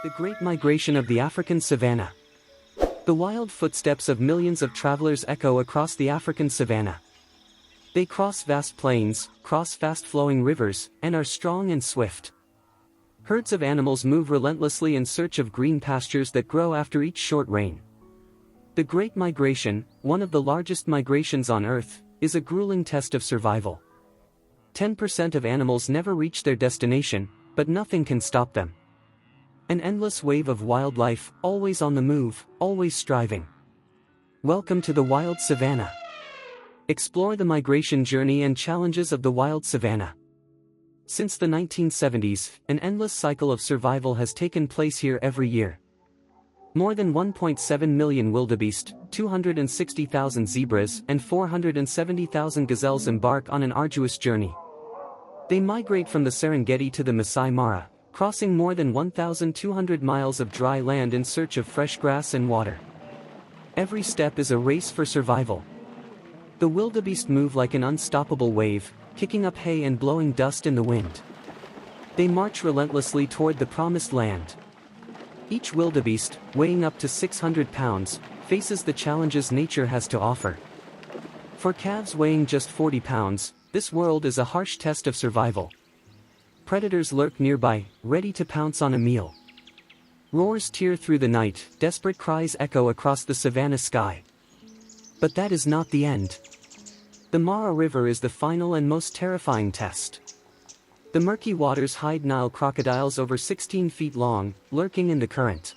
The Great Migration of the African Savannah. The wild footsteps of millions of travelers echo across the African savanna. They cross vast plains, cross fast-flowing rivers, and are strong and swift. Herds of animals move relentlessly in search of green pastures that grow after each short rain. The Great Migration, one of the largest migrations on Earth, is a grueling test of survival. 10% of animals never reach their destination, but nothing can stop them. An endless wave of wildlife, always on the move, always striving. Welcome to the wild savanna. Explore the migration journey and challenges of the wild savanna. Since the 1970s, an endless cycle of survival has taken place here every year. More than 1.7 million wildebeest, 260,000 zebras, and 470,000 gazelles embark on an arduous journey. They migrate from the Serengeti to the Maasai Mara, crossing more than 1,200 miles of dry land in search of fresh grass and water. Every step is a race for survival. The wildebeest move like an unstoppable wave, kicking up hay and blowing dust in the wind. They march relentlessly toward the promised land. Each wildebeest, weighing up to 600 pounds, faces the challenges nature has to offer. For calves weighing just 40 pounds, this world is a harsh test of survival. Predators lurk nearby, ready to pounce on a meal. Roars tear through the night, desperate cries echo across the savanna sky. But that is not the end. The Mara River is the final and most terrifying test. The murky waters hide Nile crocodiles over 16 feet long, lurking in the current.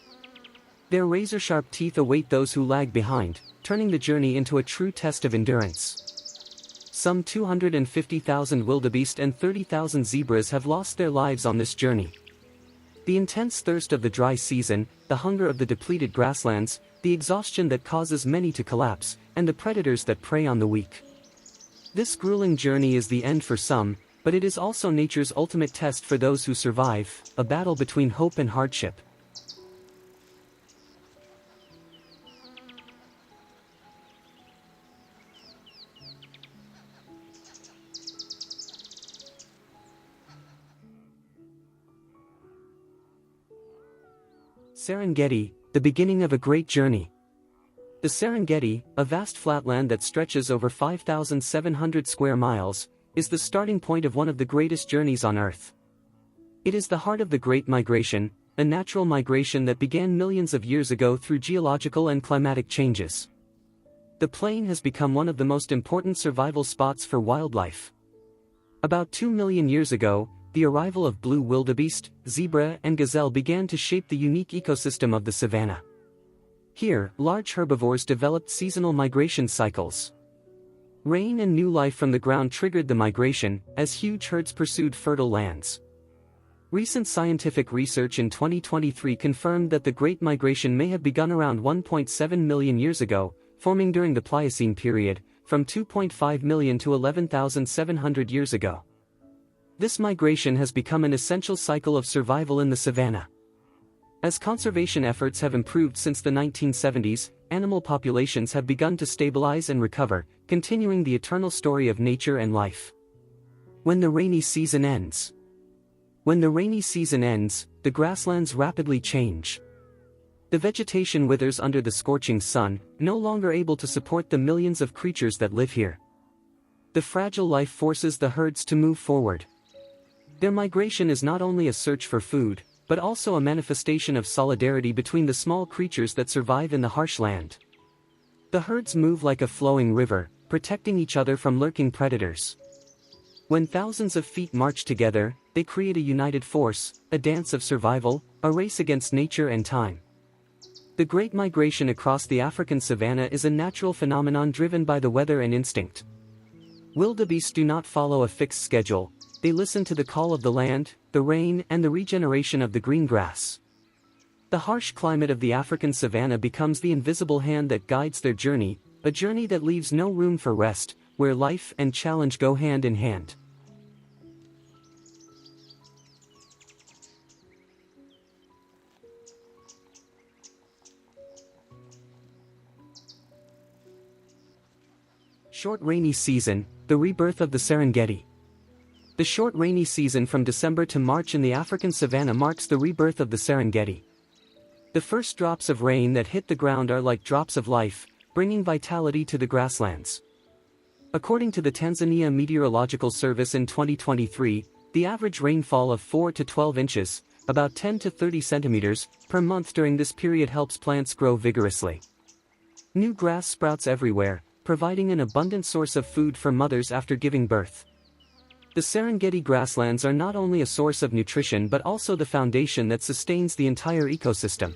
Their razor-sharp teeth await those who lag behind, turning the journey into a true test of endurance. Some 250,000 wildebeest and 30,000 zebras have lost their lives on this journey. The intense thirst of the dry season, the hunger of the depleted grasslands, the exhaustion that causes many to collapse, and the predators that prey on the weak. This grueling journey is the end for some, but it is also nature's ultimate test for those who survive, a battle between hope and hardship. Serengeti, the beginning of a great journey. The Serengeti, a vast flatland that stretches over 5,700 square miles, is the starting point of one of the greatest journeys on Earth. It is the heart of the Great Migration, a natural migration that began millions of years ago through geological and climatic changes. The plain has become one of the most important survival spots for wildlife. About 2 million years ago, the arrival of blue wildebeest, zebra, and gazelle began to shape the unique ecosystem of the savanna. Here, large herbivores developed seasonal migration cycles. Rain and new life from the ground triggered the migration, as huge herds pursued fertile lands. Recent scientific research in 2023 confirmed that the Great Migration may have begun around 1.7 million years ago, forming during the Pliocene period, from 2.5 million to 11,700 years ago. This migration has become an essential cycle of survival in the savanna. As conservation efforts have improved since the 1970s, animal populations have begun to stabilize and recover, continuing the eternal story of nature and life. When the rainy season ends. When the rainy season ends, the grasslands rapidly change. The vegetation withers under the scorching sun, no longer able to support the millions of creatures that live here. The fragile life forces the herds to move forward. Their migration is not only a search for food, but also a manifestation of solidarity between the small creatures that survive in the harsh land. The herds move like a flowing river, protecting each other from lurking predators. When thousands of feet march together, they create a united force, a dance of survival, a race against nature and time. The Great Migration across the African savanna is a natural phenomenon driven by the weather and instinct. Wildebeest do not follow a fixed schedule. They listen to the call of the land, the rain, and the regeneration of the green grass. The harsh climate of the African savanna becomes the invisible hand that guides their journey, a journey that leaves no room for rest, where life and challenge go hand in hand. Short rainy season, the rebirth of the Serengeti. The short rainy season from December to March in the African savanna marks the rebirth of the Serengeti, The first drops of rain that hit the ground are like drops of life, bringing vitality to the grasslands. According to the Tanzania Meteorological Service in 2023, the average rainfall of 4 to 12 inches, about 10 to 30 centimeters, per month during this period helps plants grow vigorously. New grass sprouts everywhere, providing an abundant source of food for mothers after giving birth. The Serengeti grasslands are not only a source of nutrition but also the foundation that sustains the entire ecosystem.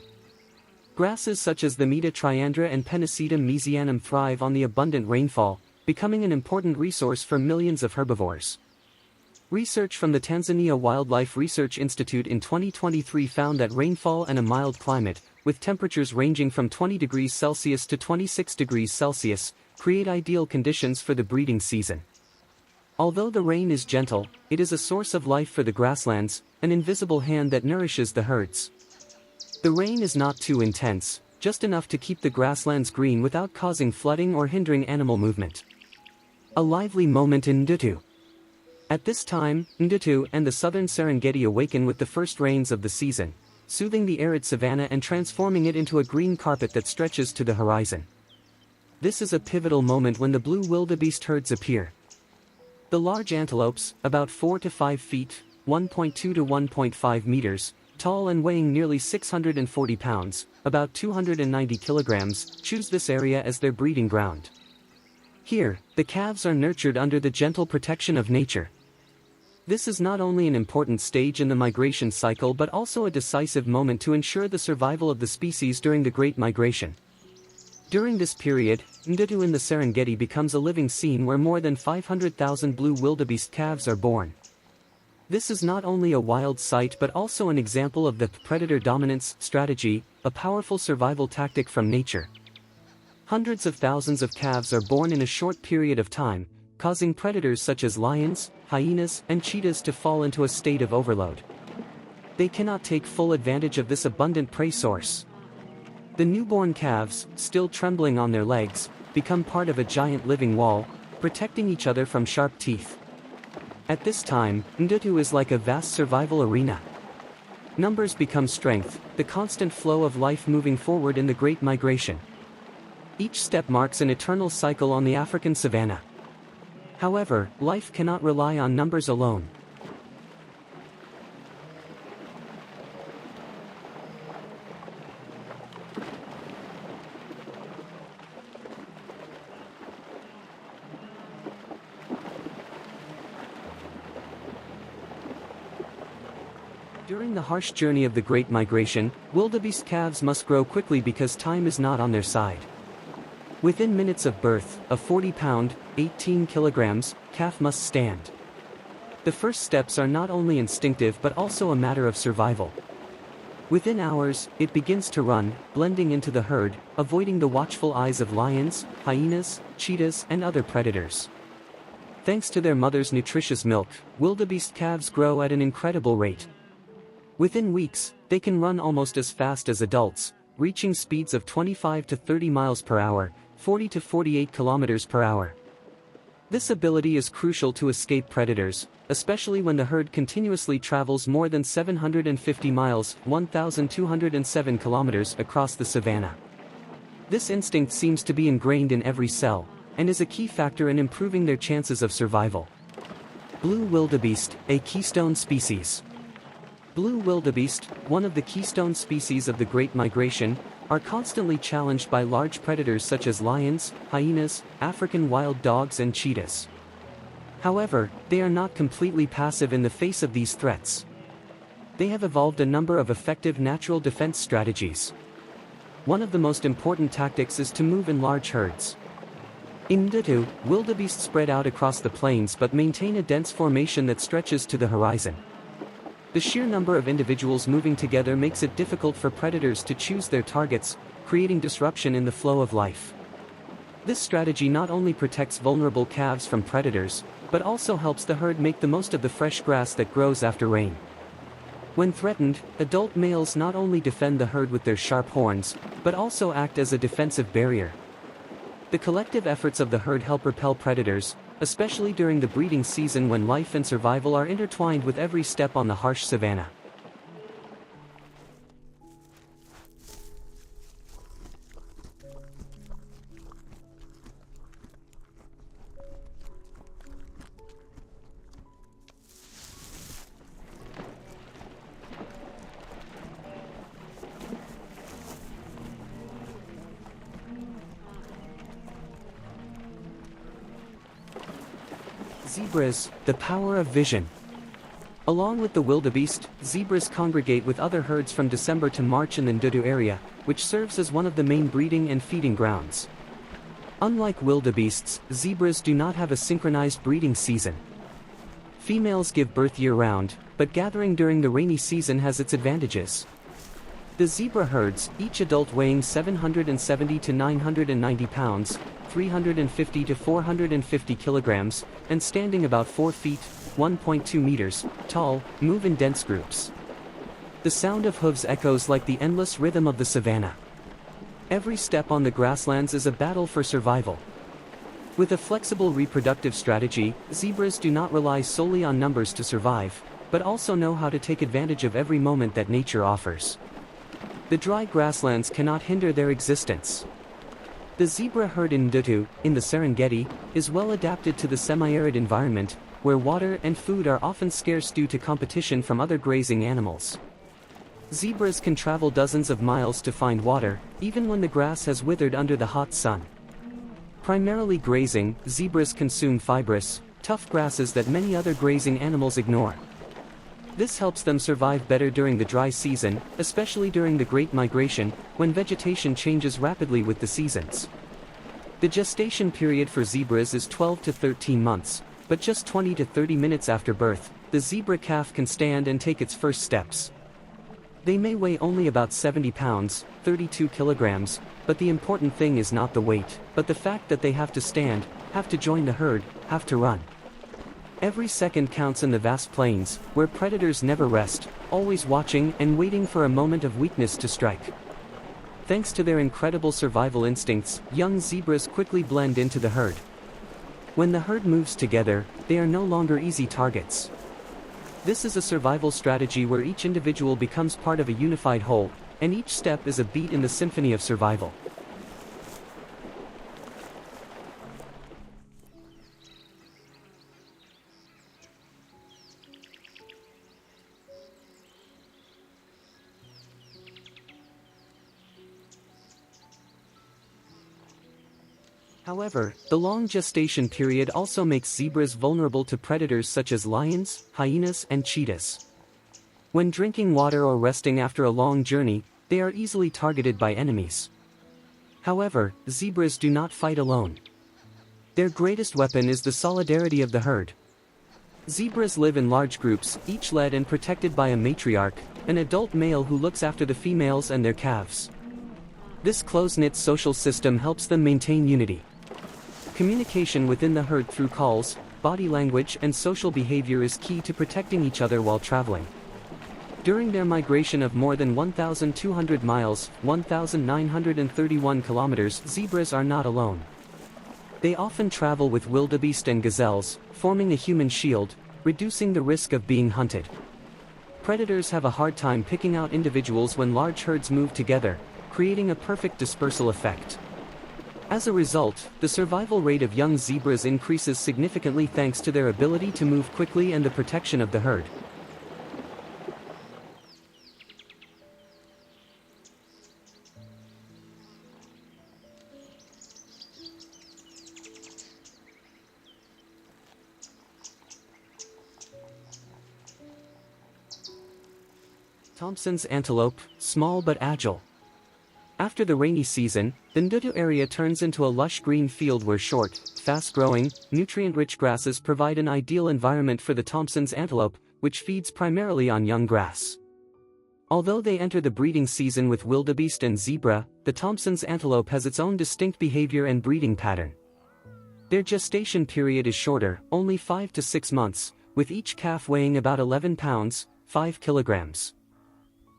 Grasses such as the Meta triandra and Pennisetum mesianum thrive on the abundant rainfall, becoming an important resource for millions of herbivores. Research from the Tanzania Wildlife Research Institute in 2023 found that rainfall and a mild climate, with temperatures ranging from 20 degrees Celsius to 26 degrees Celsius, create ideal conditions for the breeding season. Although the rain is gentle, it is a source of life for the grasslands, an invisible hand that nourishes the herds. The rain is not too intense, just enough to keep the grasslands green without causing flooding or hindering animal movement. A lively moment in Ndutu. At this time, Ndutu and the southern Serengeti awaken with the first rains of the season, soothing the arid savanna and transforming it into a green carpet that stretches to the horizon. This is a pivotal moment when the blue wildebeest herds appear. The large antelopes, about 4 to 5 feet, 1.2 to 1.5 meters, tall and weighing nearly 640 pounds, about 290 kilograms, choose this area as their breeding ground. Here, the calves are nurtured under the gentle protection of nature. This is not only an important stage in the migration cycle but also a decisive moment to ensure the survival of the species during the Great Migration. During this period, Ndutu in the Serengeti becomes a living scene where more than 500,000 blue wildebeest calves are born. This is not only a wild sight but also an example of the predator dominance strategy, a powerful survival tactic from nature. Hundreds of thousands of calves are born in a short period of time, causing predators such as lions, hyenas, and cheetahs to fall into a state of overload. They cannot take full advantage of this abundant prey source. The newborn calves, still trembling on their legs, become part of a giant living wall, protecting each other from sharp teeth. At this time, Ndutu is like a vast survival arena. Numbers become strength, the constant flow of life moving forward in the Great Migration. Each step marks an eternal cycle on the African savanna. However, life cannot rely on numbers alone. During the harsh journey of the Great Migration, wildebeest calves must grow quickly because time is not on their side. Within minutes of birth, a 40-pound, 18 kilograms, calf must stand. The first steps are not only instinctive but also a matter of survival. Within hours, it begins to run, blending into the herd, avoiding the watchful eyes of lions, hyenas, cheetahs, and other predators. Thanks to their mother's nutritious milk, wildebeest calves grow at an incredible rate. Within weeks, they can run almost as fast as adults, reaching speeds of 25 to 30 miles per hour, 40 to 48 kilometers per hour. This ability is crucial to escape predators, especially when the herd continuously travels more than 750 miles, 1,207 kilometers across the savanna. This instinct seems to be ingrained in every cell, and is a key factor in improving their chances of survival. Blue wildebeest, a keystone species. Blue wildebeest, one of the keystone species of the Great Migration, are constantly challenged by large predators such as lions, hyenas, African wild dogs and cheetahs. However, they are not completely passive in the face of these threats. They have evolved a number of effective natural defense strategies. One of the most important tactics is to move in large herds. In Ndutu, wildebeest spread out across the plains but maintain a dense formation that stretches to the horizon. The sheer number of individuals moving together makes it difficult for predators to choose their targets, creating disruption in the flow of life. This strategy not only protects vulnerable calves from predators, but also helps the herd make the most of the fresh grass that grows after rain. When threatened, adult males not only defend the herd with their sharp horns, but also act as a defensive barrier. The collective efforts of the herd help repel predators, especially during the breeding season when life and survival are intertwined with every step on the harsh savanna. Zebras, the power of vision. Along with the wildebeest, zebras congregate with other herds from December to March in the Ndutu area, which serves as one of the main breeding and feeding grounds. Unlike wildebeests, zebras do not have a synchronized breeding season. Females give birth year-round, but gathering during the rainy season has its advantages. The zebra herds, each adult weighing 770 to 990 pounds, 350 to 450 kilograms, and standing about 4 feet, 1.2 meters, tall, move in dense groups. The sound of hooves echoes like the endless rhythm of the savannah. Every step on the grasslands is a battle for survival. With a flexible reproductive strategy, zebras do not rely solely on numbers to survive, but also know how to take advantage of every moment that nature offers. The dry grasslands cannot hinder their existence. The zebra herd in Ndutu, in the Serengeti, is well adapted to the semi-arid environment, where water and food are often scarce due to competition from other grazing animals. Zebras can travel dozens of miles to find water, even when the grass has withered under the hot sun. Primarily grazing, zebras consume fibrous, tough grasses that many other grazing animals ignore. This helps them survive better during the dry season, especially during the Great Migration, when vegetation changes rapidly with the seasons. The gestation period for zebras is 12 to 13 months, but just 20 to 30 minutes after birth, the zebra calf can stand and take its first steps. They may weigh only about 70 pounds, 32 kilograms, but the important thing is not the weight, but the fact that they have to stand, have to join the herd, have to run. Every second counts in the vast plains, where predators never rest, always watching and waiting for a moment of weakness to strike. Thanks to their incredible survival instincts, young zebras quickly blend into the herd. When the herd moves together, they are no longer easy targets. This is a survival strategy where each individual becomes part of a unified whole, and each step is a beat in the symphony of survival. However, the long gestation period also makes zebras vulnerable to predators such as lions, hyenas, and cheetahs. When drinking water or resting after a long journey, they are easily targeted by enemies. However, zebras do not fight alone. Their greatest weapon is the solidarity of the herd. Zebras live in large groups, each led and protected by a matriarch, an adult male who looks after the females and their calves. This close-knit social system helps them maintain unity. Communication within the herd through calls, body language, and social behavior is key to protecting each other while traveling. During their migration of more than 1,200 miles, 1,931 kilometers, zebras are not alone. They often travel with wildebeest and gazelles, forming a human shield, reducing the risk of being hunted. Predators have a hard time picking out individuals when large herds move together, creating a perfect dispersal effect. As a result, the survival rate of young zebras increases significantly thanks to their ability to move quickly and the protection of the herd. Thompson's antelope, small but agile. After the rainy season, the Ndutu area turns into a lush green field where short, fast-growing, nutrient-rich grasses provide an ideal environment for the Thompson's antelope, which feeds primarily on young grass. Although they enter the breeding season with wildebeest and zebra, the Thompson's antelope has its own distinct behavior and breeding pattern. Their gestation period is shorter, only 5 to 6 months, with each calf weighing about 11 pounds, 5 kilograms.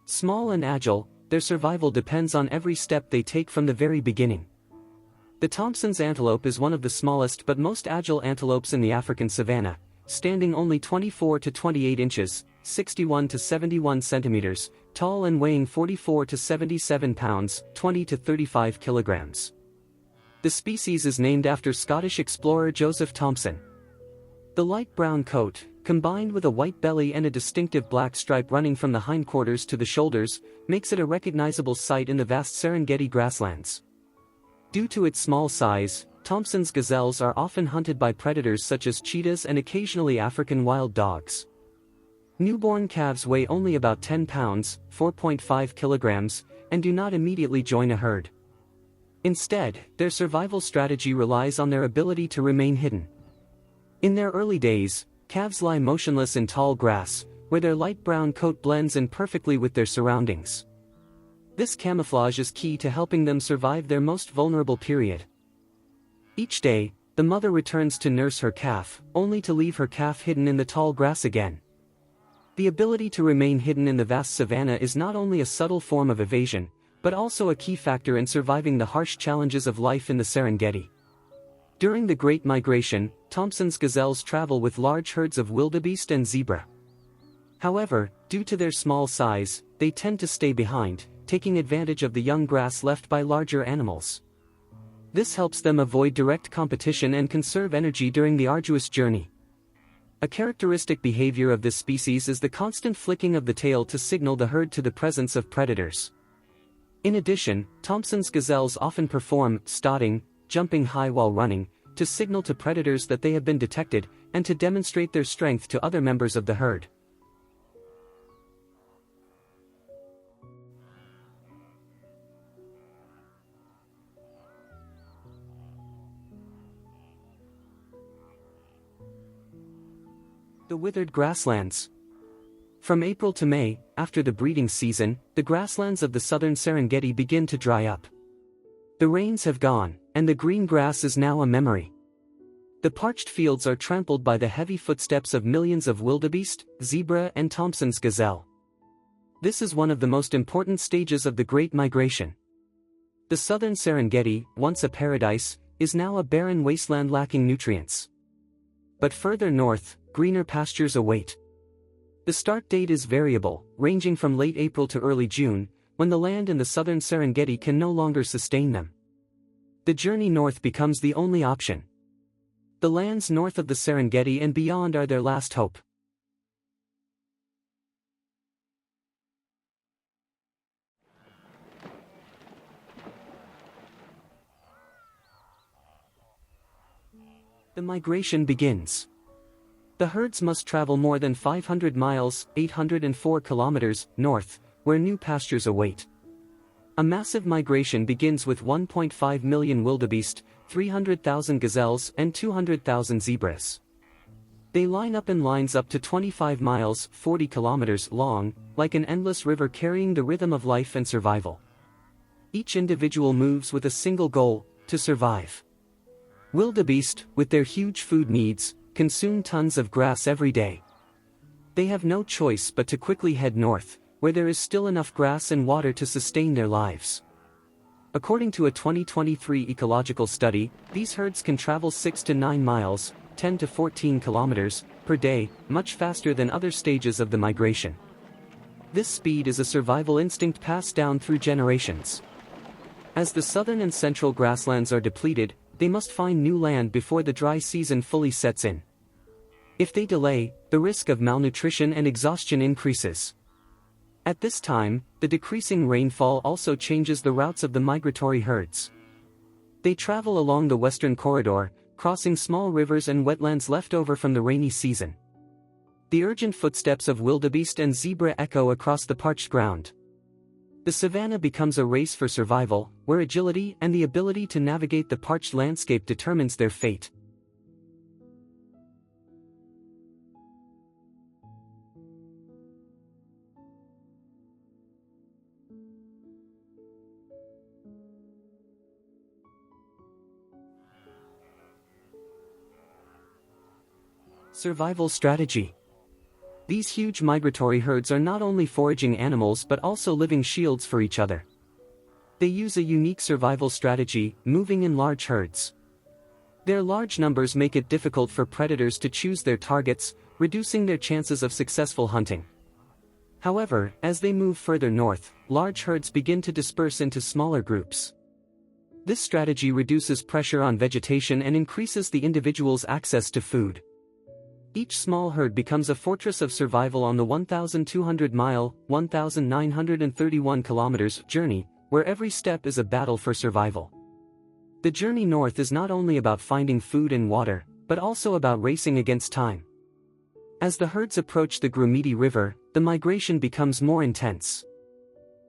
Small and agile, their survival depends on every step they take from the very beginning. The Thompson's antelope is one of the smallest but most agile antelopes in the African savanna, standing only 24 to 28 inches, 61 to 71 centimeters, tall and weighing 44 to 77 pounds, 20 to 35 kilograms. The species is named after Scottish explorer Joseph Thomson. The light brown coat, combined with a white belly and a distinctive black stripe running from the hindquarters to the shoulders, makes it a recognizable sight in the vast Serengeti grasslands. Due to its small size, Thompson's gazelles are often hunted by predators such as cheetahs and occasionally African wild dogs. Newborn calves weigh only about 10 pounds, 4.5 kilograms, and do not immediately join a herd. Instead, their survival strategy relies on their ability to remain hidden. In their early days, calves lie motionless in tall grass, where their light brown coat blends in perfectly with their surroundings. This camouflage is key to helping them survive their most vulnerable period. Each day, the mother returns to nurse her calf, only to leave her calf hidden in the tall grass again. The ability to remain hidden in the vast savanna is not only a subtle form of evasion, but also a key factor in surviving the harsh challenges of life in the Serengeti. During the Great Migration, Thompson's gazelles travel with large herds of wildebeest and zebra. However, due to their small size, they tend to stay behind, taking advantage of the young grass left by larger animals. This helps them avoid direct competition and conserve energy during the arduous journey. A characteristic behavior of this species is the constant flicking of the tail to signal the herd to the presence of predators. In addition, Thompson's gazelles often perform stalking, jumping high while running, to signal to predators that they have been detected, and to demonstrate their strength to other members of the herd. The withered grasslands. From April to May, after the breeding season, the grasslands of the southern Serengeti begin to dry up. The rains have gone, and the green grass is now a memory. The parched fields are trampled by the heavy footsteps of millions of wildebeest, zebra and Thompson's gazelle. This is one of the most important stages of the Great Migration. The southern Serengeti, once a paradise, is now a barren wasteland lacking nutrients. But further north, greener pastures await. The start date is variable, ranging from late April to early June, when the land in the southern Serengeti can no longer sustain them. The journey north becomes the only option. The lands north of the Serengeti and beyond are their last hope. The migration begins. The herds must travel more than 500 miles, 804 kilometers, north, where new pastures await. A massive migration begins with 1.5 million wildebeest, 300,000 gazelles and 200,000 zebras. They line up in lines up to 25 miles, 40 kilometers long, like an endless river carrying the rhythm of life and survival. Each individual moves with a single goal: to survive. Wildebeest, with their huge food needs, consume tons of grass every day. They have no choice but to quickly head north, where there is still enough grass and water to sustain their lives. According to a 2023 ecological study, these herds can travel 6 to 9 miles, 10 to 14 kilometers, per day, much faster than other stages of the migration. This speed is a survival instinct passed down through generations. As the southern and central grasslands are depleted, they must find new land before the dry season fully sets in. If they delay, the risk of malnutrition and exhaustion increases. At this time, the decreasing rainfall also changes the routes of the migratory herds. They travel along the western corridor, crossing small rivers and wetlands left over from the rainy season. The urgent footsteps of wildebeest and zebra echo across the parched ground. The savanna becomes a race for survival, where agility and the ability to navigate the parched landscape determines their fate. Survival strategy. These huge migratory herds are not only foraging animals but also living shields for each other. They use a unique survival strategy, moving in large herds. Their large numbers make it difficult for predators to choose their targets, reducing their chances of successful hunting. However, as they move further north, large herds begin to disperse into smaller groups. This strategy reduces pressure on vegetation and increases the individual's access to food. Each small herd becomes a fortress of survival on the 1,200-mile, 1,931 kilometers journey, where every step is a battle for survival. The journey north is not only about finding food and water, but also about racing against time. As the herds approach the Grumeti River, the migration becomes more intense.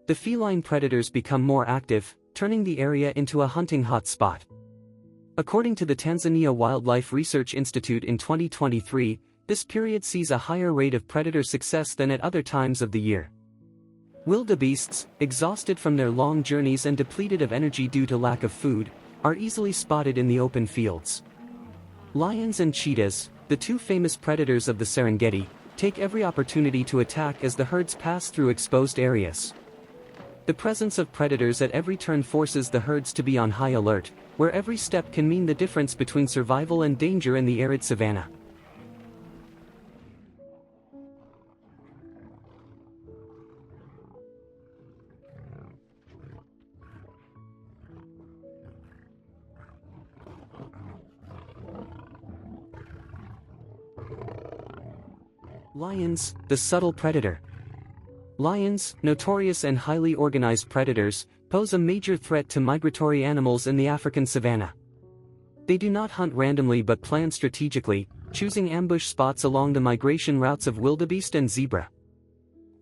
The feline predators become more active, turning the area into a hunting hotspot. According to the Tanzania Wildlife Research Institute in 2023, this period sees a higher rate of predator success than at other times of the year. Wildebeests, exhausted from their long journeys and depleted of energy due to lack of food, are easily spotted in the open fields. Lions and cheetahs, the two famous predators of the Serengeti, take every opportunity to attack as the herds pass through exposed areas. The presence of predators at every turn forces the herds to be on high alert, where every step can mean the difference between survival and danger in the arid savanna. Lions, the subtle predator. Lions, notorious and highly organized predators, pose a major threat to migratory animals in the African savanna. They do not hunt randomly but plan strategically, choosing ambush spots along the migration routes of wildebeest and zebra.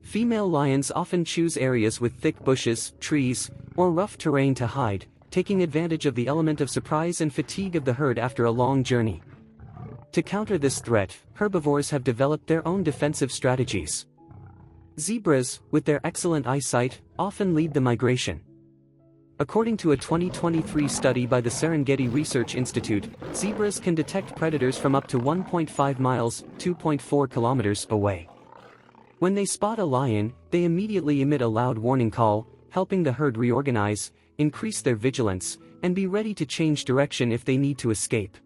Female lions often choose areas with thick bushes, trees, or rough terrain to hide, taking advantage of the element of surprise and fatigue of the herd after a long journey. To counter this threat, herbivores have developed their own defensive strategies. Zebras, with their excellent eyesight, often lead the migration. According to a 2023 study by the Serengeti Research Institute, zebras can detect predators from up to 1.5 miles, 2.4 kilometers away. When they spot a lion, they immediately emit a loud warning call, helping the herd reorganize, increase their vigilance, and be ready to change direction if they need to escape.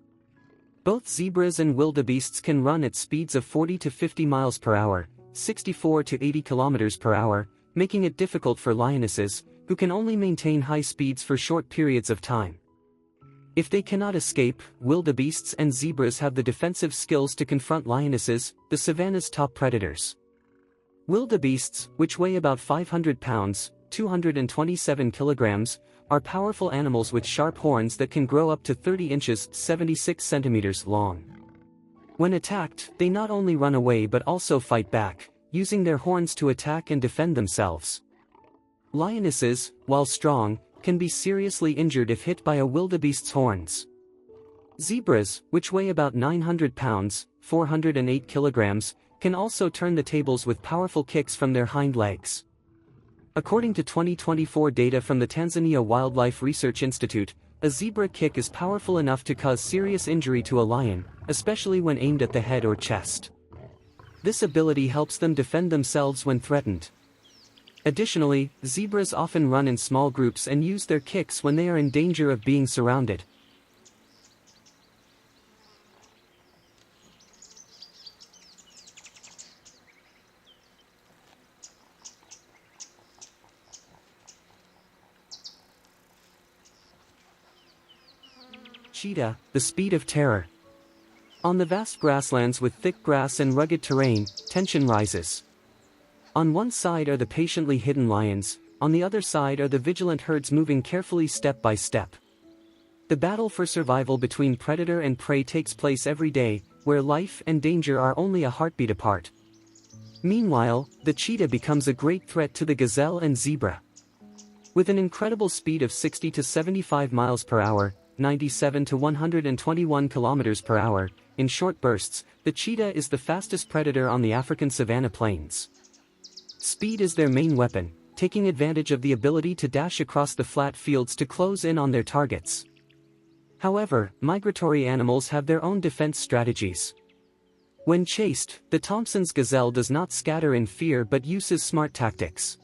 Both zebras and wildebeests can run at speeds of 40 to 50 miles per hour, 64 to 80 kilometers per hour, making it difficult for lionesses, who can only maintain high speeds for short periods of time. If they cannot escape, wildebeests and zebras have the defensive skills to confront lionesses, the savanna's top predators. Wildebeests, which weigh about 500 pounds, 227 kilograms, are powerful animals with sharp horns that can grow up to 30 inches, 76 centimeters long. When attacked, they not only run away but also fight back, using their horns to attack and defend themselves. Lionesses, while strong, can be seriously injured if hit by a wildebeest's horns. Zebras, which weigh about 900 pounds, 408 kilograms, can also turn the tables with powerful kicks from their hind legs. According to 2024 data from the Tanzania Wildlife Research Institute, a zebra kick is powerful enough to cause serious injury to a lion, especially when aimed at the head or chest. This ability helps them defend themselves when threatened. Additionally, zebras often run in small groups and use their kicks when they are in danger of being surrounded. Cheetah, the speed of terror. On the vast grasslands with thick grass and rugged terrain, tension rises. On one side are the patiently hidden lions, on the other side are the vigilant herds moving carefully step by step. The battle for survival between predator and prey takes place every day, where life and danger are only a heartbeat apart. Meanwhile, the cheetah becomes a great threat to the gazelle and zebra. With an incredible speed of 60 to 75 miles per hour, 97 to 121 kilometers per hour, in short bursts, the cheetah is the fastest predator on the African savanna plains. Speed is their main weapon, taking advantage of the ability to dash across the flat fields to close in on their targets. However, migratory animals have their own defense strategies. When chased, the Thompson's gazelle does not scatter in fear but uses smart tactics.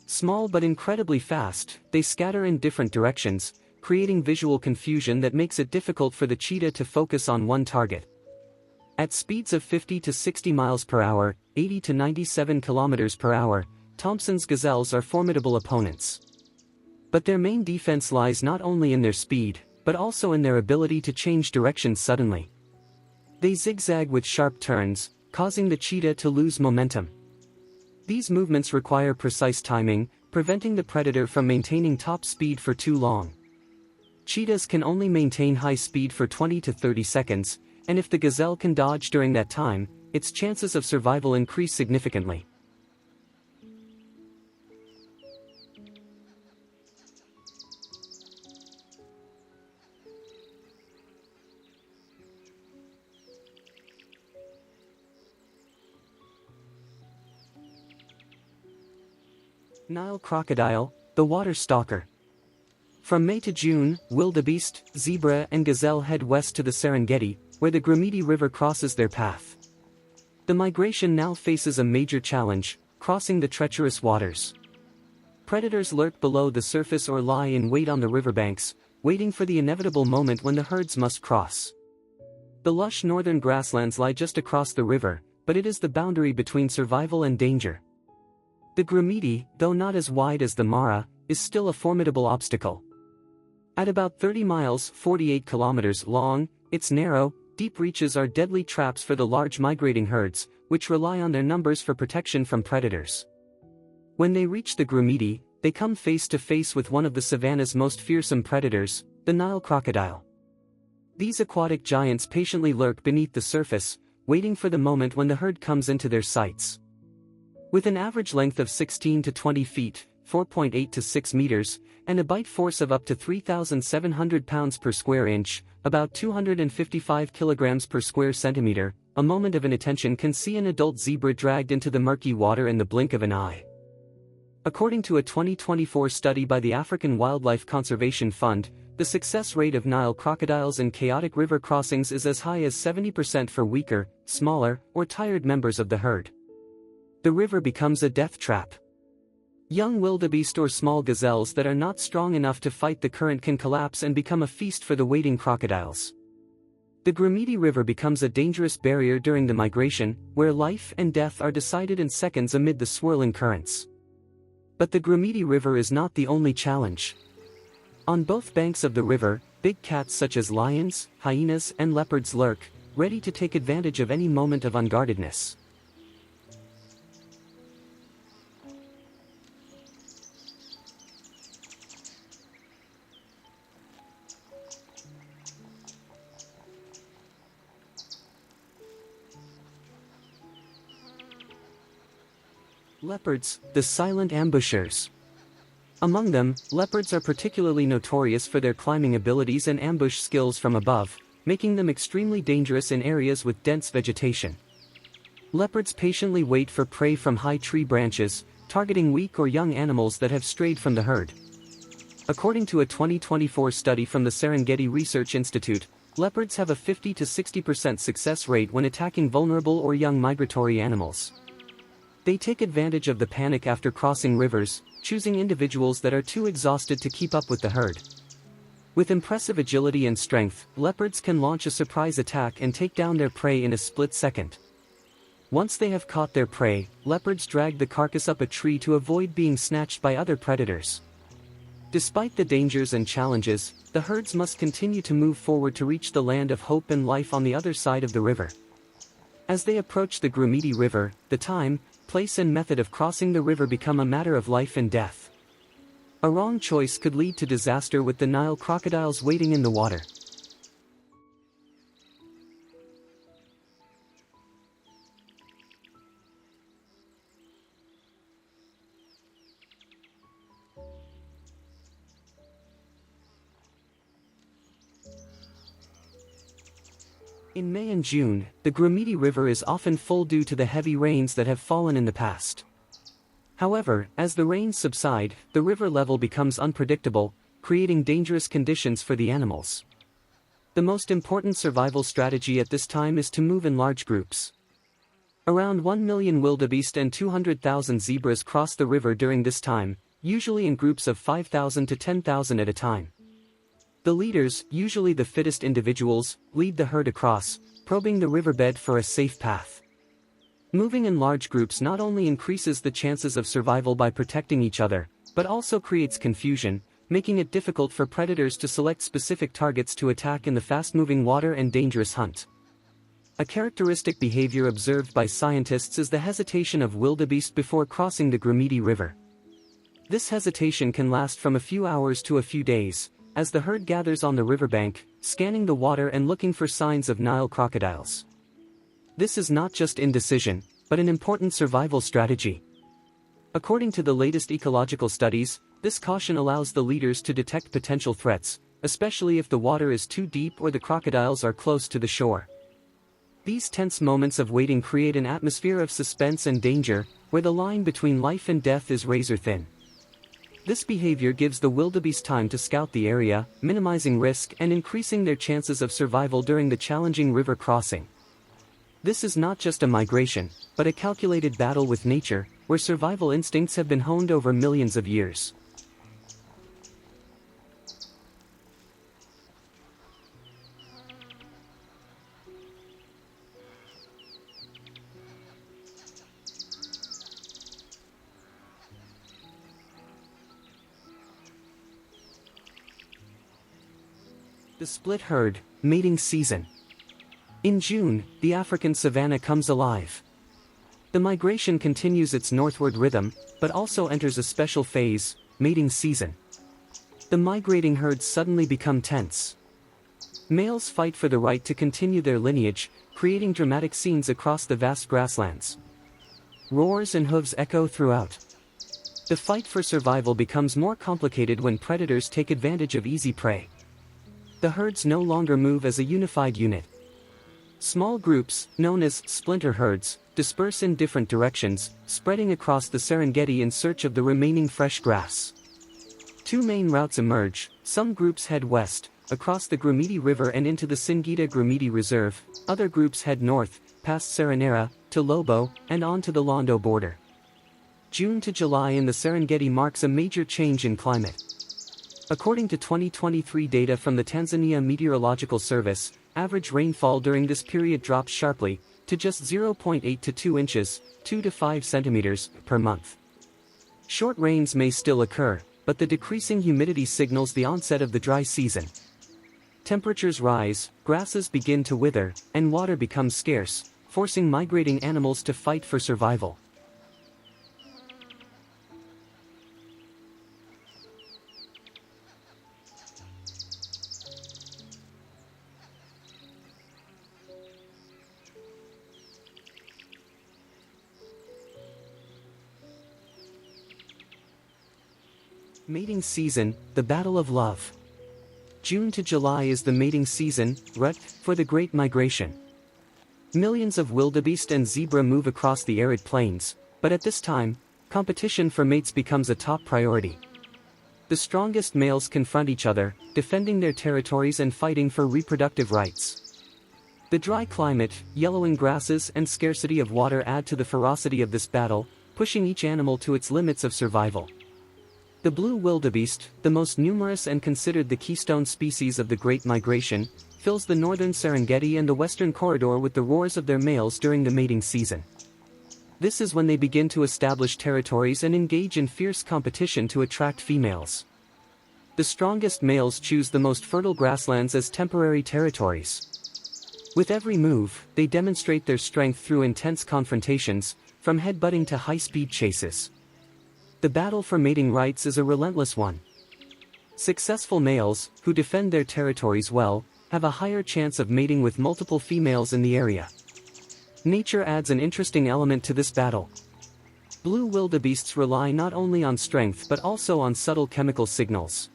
Small but incredibly fast, they scatter in different directions, creating visual confusion that makes it difficult for the cheetah to focus on one target. At speeds of 50 to 60 miles per hour, 80 to 97 kilometers per hour, Thompson's gazelles are formidable opponents. But their main defense lies not only in their speed, but also in their ability to change direction suddenly. They zigzag with sharp turns, causing the cheetah to lose momentum. These movements require precise timing, preventing the predator from maintaining top speed for too long. Cheetahs can only maintain high speed for 20 to 30 seconds, and if the gazelle can dodge during that time, its chances of survival increase significantly. Nile crocodile, the water stalker. From May to June, wildebeest, zebra and gazelle head west to the Serengeti, where the Gramidi River crosses their path. The migration now faces a major challenge, crossing the treacherous waters. Predators lurk below the surface or lie in wait on the riverbanks, waiting for the inevitable moment when the herds must cross. The lush northern grasslands lie just across the river, but it is the boundary between survival and danger. The Gramidi, though not as wide as the Mara, is still a formidable obstacle. At about 30 miles (48 kilometers) long, its narrow, deep reaches are deadly traps for the large migrating herds, which rely on their numbers for protection from predators. When they reach the Gramidi, they come face to face with one of the savanna's most fearsome predators, the Nile crocodile. These aquatic giants patiently lurk beneath the surface, waiting for the moment when the herd comes into their sights. With an average length of 16 to 20 feet, 4.8 to 6 meters, and a bite force of up to 3,700 pounds per square inch, about 255 kilograms per square centimeter, a moment of inattention can see an adult zebra dragged into the murky water in the blink of an eye. According to a 2024 study by the African Wildlife Conservation Fund, the success rate of Nile crocodiles in chaotic river crossings is as high as 70% for weaker, smaller, or tired members of the herd. The river becomes a death trap. Young wildebeest or small gazelles that are not strong enough to fight the current can collapse and become a feast for the waiting crocodiles. The Gramidi River becomes a dangerous barrier during the migration, where life and death are decided in seconds amid the swirling currents. But the Gramidi River is not the only challenge. On both banks of the river, big cats such as lions, hyenas and leopards lurk, ready to take advantage of any moment of unguardedness. Leopards, the silent ambushers. Among them, leopards are particularly notorious for their climbing abilities and ambush skills from above, making them extremely dangerous in areas with dense vegetation. Leopards patiently wait for prey from high tree branches, targeting weak or young animals that have strayed from the herd. According to a 2024 study from the Serengeti Research Institute, leopards have a 50 to 60% success rate when attacking vulnerable or young migratory animals. They take advantage of the panic after crossing rivers, choosing individuals that are too exhausted to keep up with the herd. With impressive agility and strength, leopards can launch a surprise attack and take down their prey in a split second. Once they have caught their prey, leopards drag the carcass up a tree to avoid being snatched by other predators. Despite the dangers and challenges, the herds must continue to move forward to reach the land of hope and life on the other side of the river. As they approach the Gramidi River, the time, place and method of crossing the river become a matter of life and death. A wrong choice could lead to disaster, with the Nile crocodiles waiting in the water. In May and June, the Gramidi River is often full due to the heavy rains that have fallen in the past. However, as the rains subside, the river level becomes unpredictable, creating dangerous conditions for the animals. The most important survival strategy at this time is to move in large groups. Around 1 million wildebeest and 200,000 zebras cross the river during this time, usually in groups of 5,000 to 10,000 at a time. The leaders, usually the fittest individuals, lead the herd across, probing the riverbed for a safe path. Moving in large groups not only increases the chances of survival by protecting each other, but also creates confusion, making it difficult for predators to select specific targets to attack in the fast-moving water and dangerous hunt. A characteristic behavior observed by scientists is the hesitation of wildebeest before crossing the Gramidi River. This hesitation can last from a few hours to a few days, as the herd gathers on the riverbank, scanning the water and looking for signs of Nile crocodiles. This is not just indecision, but an important survival strategy. According to the latest ecological studies, this caution allows the leaders to detect potential threats, especially if the water is too deep or the crocodiles are close to the shore. These tense moments of waiting create an atmosphere of suspense and danger, where the line between life and death is razor thin. This behavior gives the wildebeest time to scout the area, minimizing risk and increasing their chances of survival during the challenging river crossing. This is not just a migration, but a calculated battle with nature, where survival instincts have been honed over millions of years. The split herd, mating season. In June, the African savanna comes alive. The migration continues its northward rhythm, but also enters a special phase, mating season. The migrating herds suddenly become tense. Males fight for the right to continue their lineage, creating dramatic scenes across the vast grasslands. Roars and hooves echo throughout. The fight for survival becomes more complicated when predators take advantage of easy prey. The herds no longer move as a unified unit. Small groups, known as splinter herds, disperse in different directions, spreading across the Serengeti in search of the remaining fresh grass. Two main routes emerge. Some groups head west, across the Grumeti River and into the Singida-Grumeti Reserve. Other groups head north, past Serenera, to Lobo, and on to the Londo border. June to July in the Serengeti marks a major change in climate. According to 2023 data from the Tanzania Meteorological Service, average rainfall during this period drops sharply, to just 0.8 to 2 inches, 2 to 5 centimeters, per month. Short rains may still occur, but the decreasing humidity signals the onset of the dry season. Temperatures rise, grasses begin to wither, and water becomes scarce, forcing migrating animals to fight for survival. Mating season, the battle of love. June to July is the mating season, for the Great Migration. Millions of wildebeest and zebra move across the arid plains, but at this time, competition for mates becomes a top priority. The strongest males confront each other, defending their territories and fighting for reproductive rights. The dry climate, yellowing grasses and scarcity of water add to the ferocity of this battle, pushing each animal to its limits of survival. The blue wildebeest, the most numerous and considered the keystone species of the Great Migration, fills the northern Serengeti and the western corridor with the roars of their males during the mating season. This is when they begin to establish territories and engage in fierce competition to attract females. The strongest males choose the most fertile grasslands as temporary territories. With every move, they demonstrate their strength through intense confrontations, from headbutting to high-speed chases. The battle for mating rights is a relentless one. Successful males, who defend their territories well, have a higher chance of mating with multiple females in the area. Nature adds an interesting element to this battle. Blue wildebeests rely not only on strength but also on subtle chemical signals.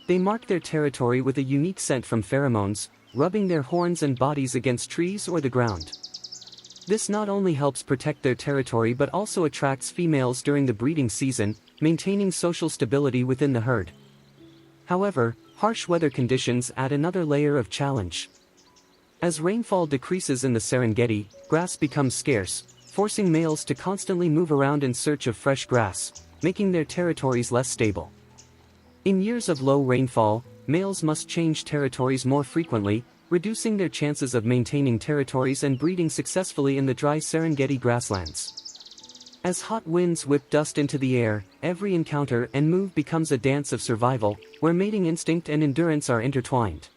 They mark their territory with a unique scent from pheromones, rubbing their horns and bodies against trees or the ground. This not only helps protect their territory but also attracts females during the breeding season, maintaining social stability within the herd. However, harsh weather conditions add another layer of challenge. As rainfall decreases in the Serengeti, grass becomes scarce, forcing males to constantly move around in search of fresh grass, making their territories less stable. In years of low rainfall, males must change territories more frequently, reducing their chances of maintaining territories and breeding successfully in the dry Serengeti grasslands. As hot winds whip dust into the air, every encounter and move becomes a dance of survival, where mating instinct and endurance are intertwined.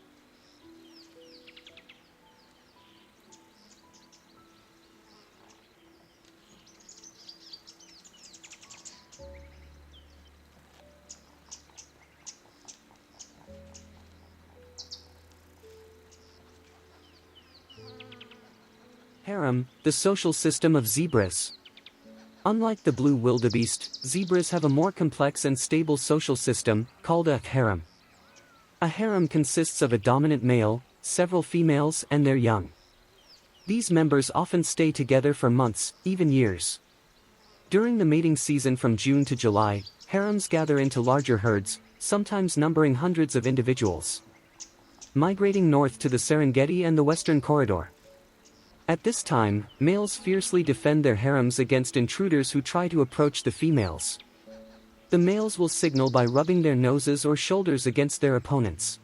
Harem, the social system of zebras. Unlike the blue wildebeest, zebras have a more complex and stable social system, called a harem. A harem consists of a dominant male, several females, and their young. These members often stay together for months, even years. During the mating season from June to July, harems gather into larger herds, sometimes numbering hundreds of individuals, migrating north to the Serengeti and the Western Corridor. At this time, males fiercely defend their harems against intruders who try to approach the females. The males will signal by rubbing their noses or shoulders against their opponents.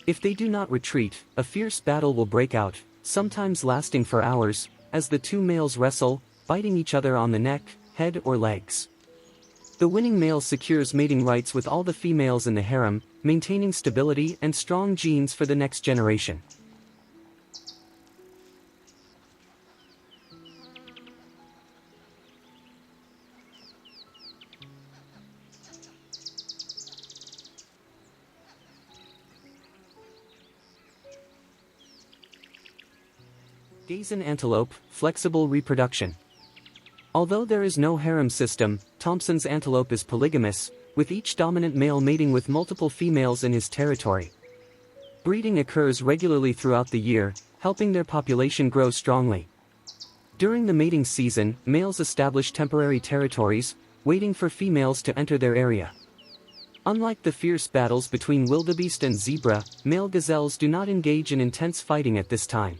If they do not retreat, a fierce battle will break out, sometimes lasting for hours, as the two males wrestle, biting each other on the neck, head or legs. The winning male secures mating rights with all the females in the harem, maintaining stability and strong genes for the next generation. Gazelle antelope, flexible reproduction. Although there is no harem system, Thompson's antelope is polygamous, with each dominant male mating with multiple females in his territory. Breeding occurs regularly throughout the year, helping their population grow strongly. During the mating season, males establish temporary territories, waiting for females to enter their area. Unlike the fierce battles between wildebeest and zebra, male gazelles do not engage in intense fighting at this time.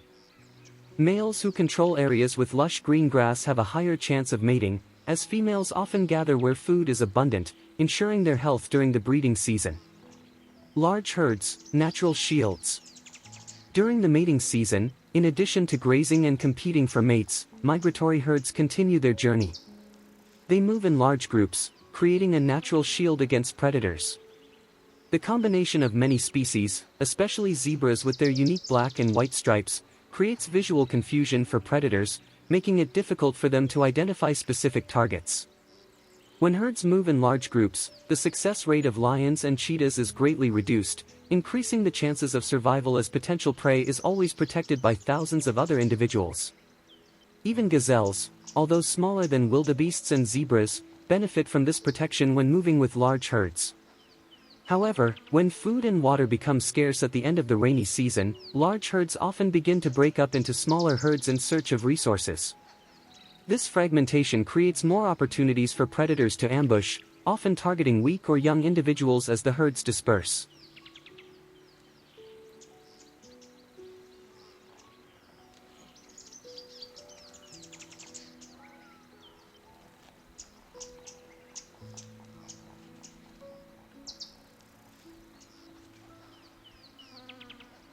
Males who control areas with lush green grass have a higher chance of mating, as females often gather where food is abundant, ensuring their health during the breeding season. Large herds, natural shields. During the mating season, in addition to grazing and competing for mates, migratory herds continue their journey. They move in large groups, creating a natural shield against predators. The combination of many species, especially zebras with their unique black and white stripes, creates visual confusion for predators, making it difficult for them to identify specific targets. When herds move in large groups, the success rate of lions and cheetahs is greatly reduced, increasing the chances of survival as potential prey is always protected by thousands of other individuals. Even gazelles, although smaller than wildebeests and zebras, benefit from this protection when moving with large herds. However, when food and water become scarce at the end of the rainy season, large herds often begin to break up into smaller herds in search of resources. This fragmentation creates more opportunities for predators to ambush, often targeting weak or young individuals as the herds disperse.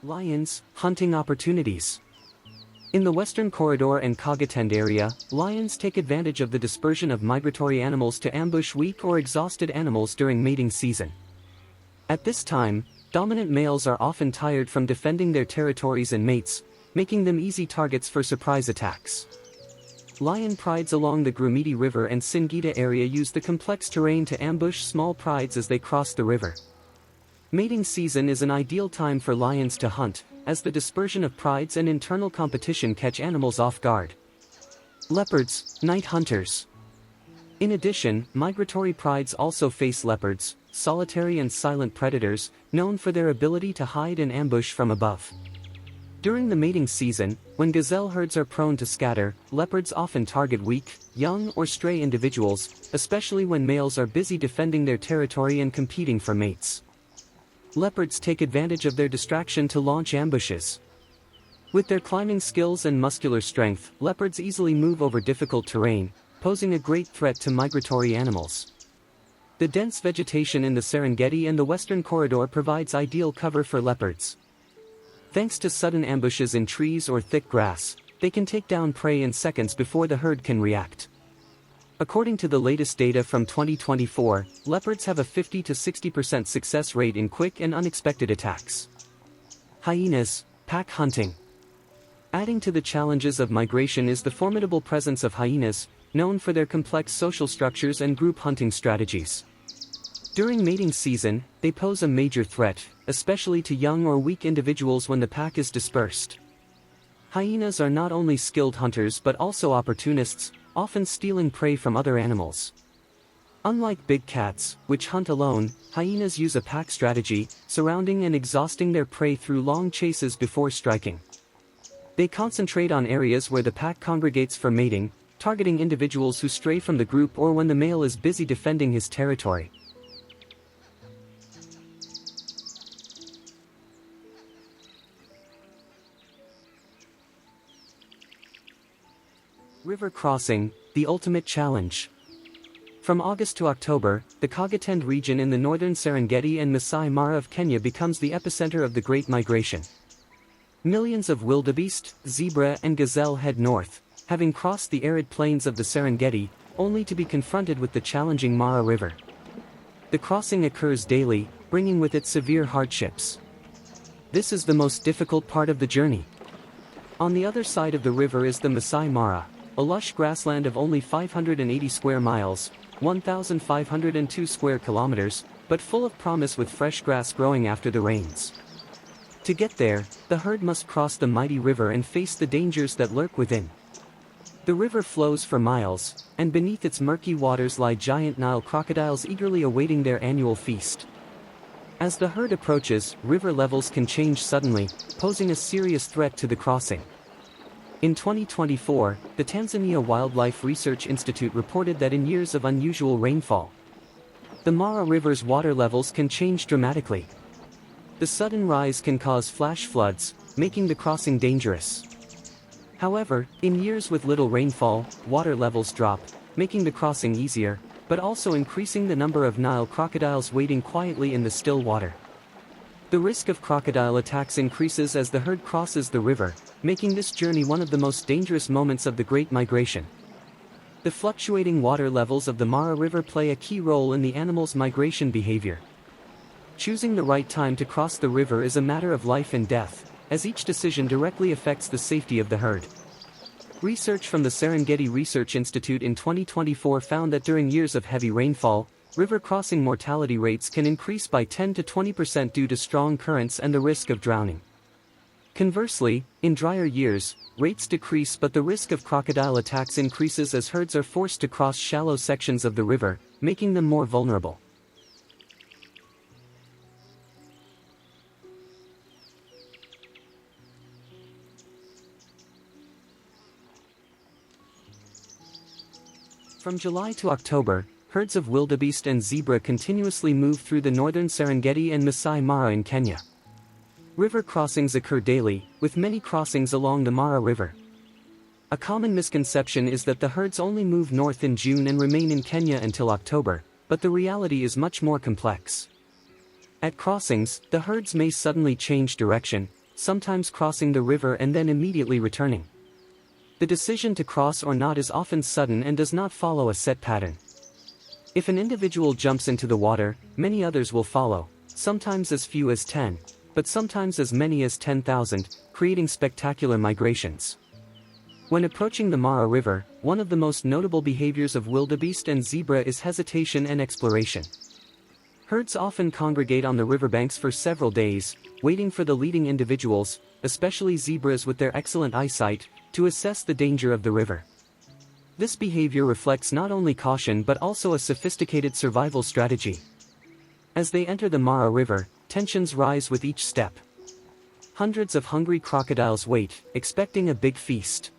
Lions, hunting opportunities. In the Western Corridor and Kagatend area, lions take advantage of the dispersion of migratory animals to ambush weak or exhausted animals during mating season. At this time, dominant males are often tired from defending their territories and mates, making them easy targets for surprise attacks. Lion prides along the Grumeti River and Singida area use the complex terrain to ambush small prides as they cross the river. Mating season is an ideal time for lions to hunt, as the dispersion of prides and internal competition catch animals off guard. Leopards, night hunters. In addition, migratory prides also face leopards, solitary and silent predators, known for their ability to hide and ambush from above. During the mating season, when gazelle herds are prone to scatter, leopards often target weak, young or stray individuals, especially when males are busy defending their territory and competing for mates. Leopards take advantage of their distraction to launch ambushes. With their climbing skills and muscular strength, leopards easily move over difficult terrain, posing a great threat to migratory animals. The dense vegetation in the Serengeti and the Western Corridor provides ideal cover for leopards. Thanks to sudden ambushes in trees or thick grass, they can take down prey in seconds before the herd can react. According to the latest data from 2024, leopards have a 50 to 60% success rate in quick and unexpected attacks. Hyenas, pack hunting. Adding to the challenges of migration is the formidable presence of hyenas, known for their complex social structures and group hunting strategies. During mating season, they pose a major threat, especially to young or weak individuals when the pack is dispersed. Hyenas are not only skilled hunters but also opportunists, often stealing prey from other animals. Unlike big cats, which hunt alone, hyenas use a pack strategy, surrounding and exhausting their prey through long chases before striking. They concentrate on areas where the pack congregates for mating, targeting individuals who stray from the group or when the male is busy defending his territory. River crossing, the ultimate challenge. From August to October, the Kagatend region in the northern Serengeti and Maasai Mara of Kenya becomes the epicenter of the Great Migration. Millions of wildebeest, zebra and gazelle head north, having crossed the arid plains of the Serengeti, only to be confronted with the challenging Mara River. The crossing occurs daily, bringing with it severe hardships. This is the most difficult part of the journey. On the other side of the river is the Maasai Mara, a lush grassland of only 580 square miles, 1,502 square kilometers, but full of promise with fresh grass growing after the rains. To get there, the herd must cross the mighty river and face the dangers that lurk within. The river flows for miles, and beneath its murky waters lie giant Nile crocodiles eagerly awaiting their annual feast. As the herd approaches, river levels can change suddenly, posing a serious threat to the crossing. In 2024, the Tanzania Wildlife Research Institute reported that in years of unusual rainfall, the Mara River's water levels can change dramatically. The sudden rise can cause flash floods, making the crossing dangerous. However, in years with little rainfall, water levels drop, making the crossing easier, but also increasing the number of Nile crocodiles waiting quietly in the still water. The risk of crocodile attacks increases as the herd crosses the river, making this journey one of the most dangerous moments of the Great Migration. The fluctuating water levels of the Mara River play a key role in the animal's migration behavior. Choosing the right time to cross the river is a matter of life and death, as each decision directly affects the safety of the herd. Research from the Serengeti Research Institute in 2024 found that during years of heavy rainfall, river crossing mortality rates can increase by 10 to 20% due to strong currents and the risk of drowning. Conversely, in drier years, rates decrease but the risk of crocodile attacks increases as herds are forced to cross shallow sections of the river, making them more vulnerable. From July to October, herds of wildebeest and zebra continuously move through the northern Serengeti and Maasai Mara in Kenya. River crossings occur daily, with many crossings along the Mara River. A common misconception is that the herds only move north in June and remain in Kenya until October, but the reality is much more complex. At crossings, the herds may suddenly change direction, sometimes crossing the river and then immediately returning. The decision to cross or not is often sudden and does not follow a set pattern. If an individual jumps into the water, many others will follow, sometimes as few as 10, but sometimes as many as 10,000, creating spectacular migrations. When approaching the Mara River, one of the most notable behaviors of wildebeest and zebra is hesitation and exploration. Herds often congregate on the riverbanks for several days, waiting for the leading individuals, especially zebras with their excellent eyesight, to assess the danger of the river. This behavior reflects not only caution but also a sophisticated survival strategy. As they enter the Mara River, tensions rise with each step. Hundreds of hungry crocodiles wait, expecting a big feast.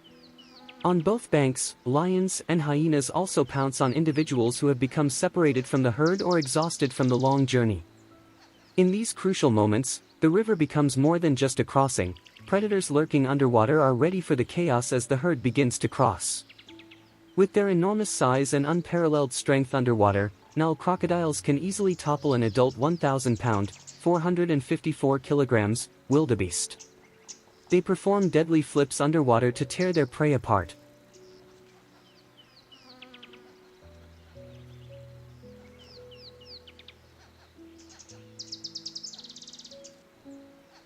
On both banks, lions and hyenas also pounce on individuals who have become separated from the herd or exhausted from the long journey. In these crucial moments, the river becomes more than just a crossing. Predators lurking underwater are ready for the chaos as the herd begins to cross. With their enormous size and unparalleled strength underwater, Nile crocodiles can easily topple an adult 1,000-pound, 454 kilograms, wildebeest. They perform deadly flips underwater to tear their prey apart.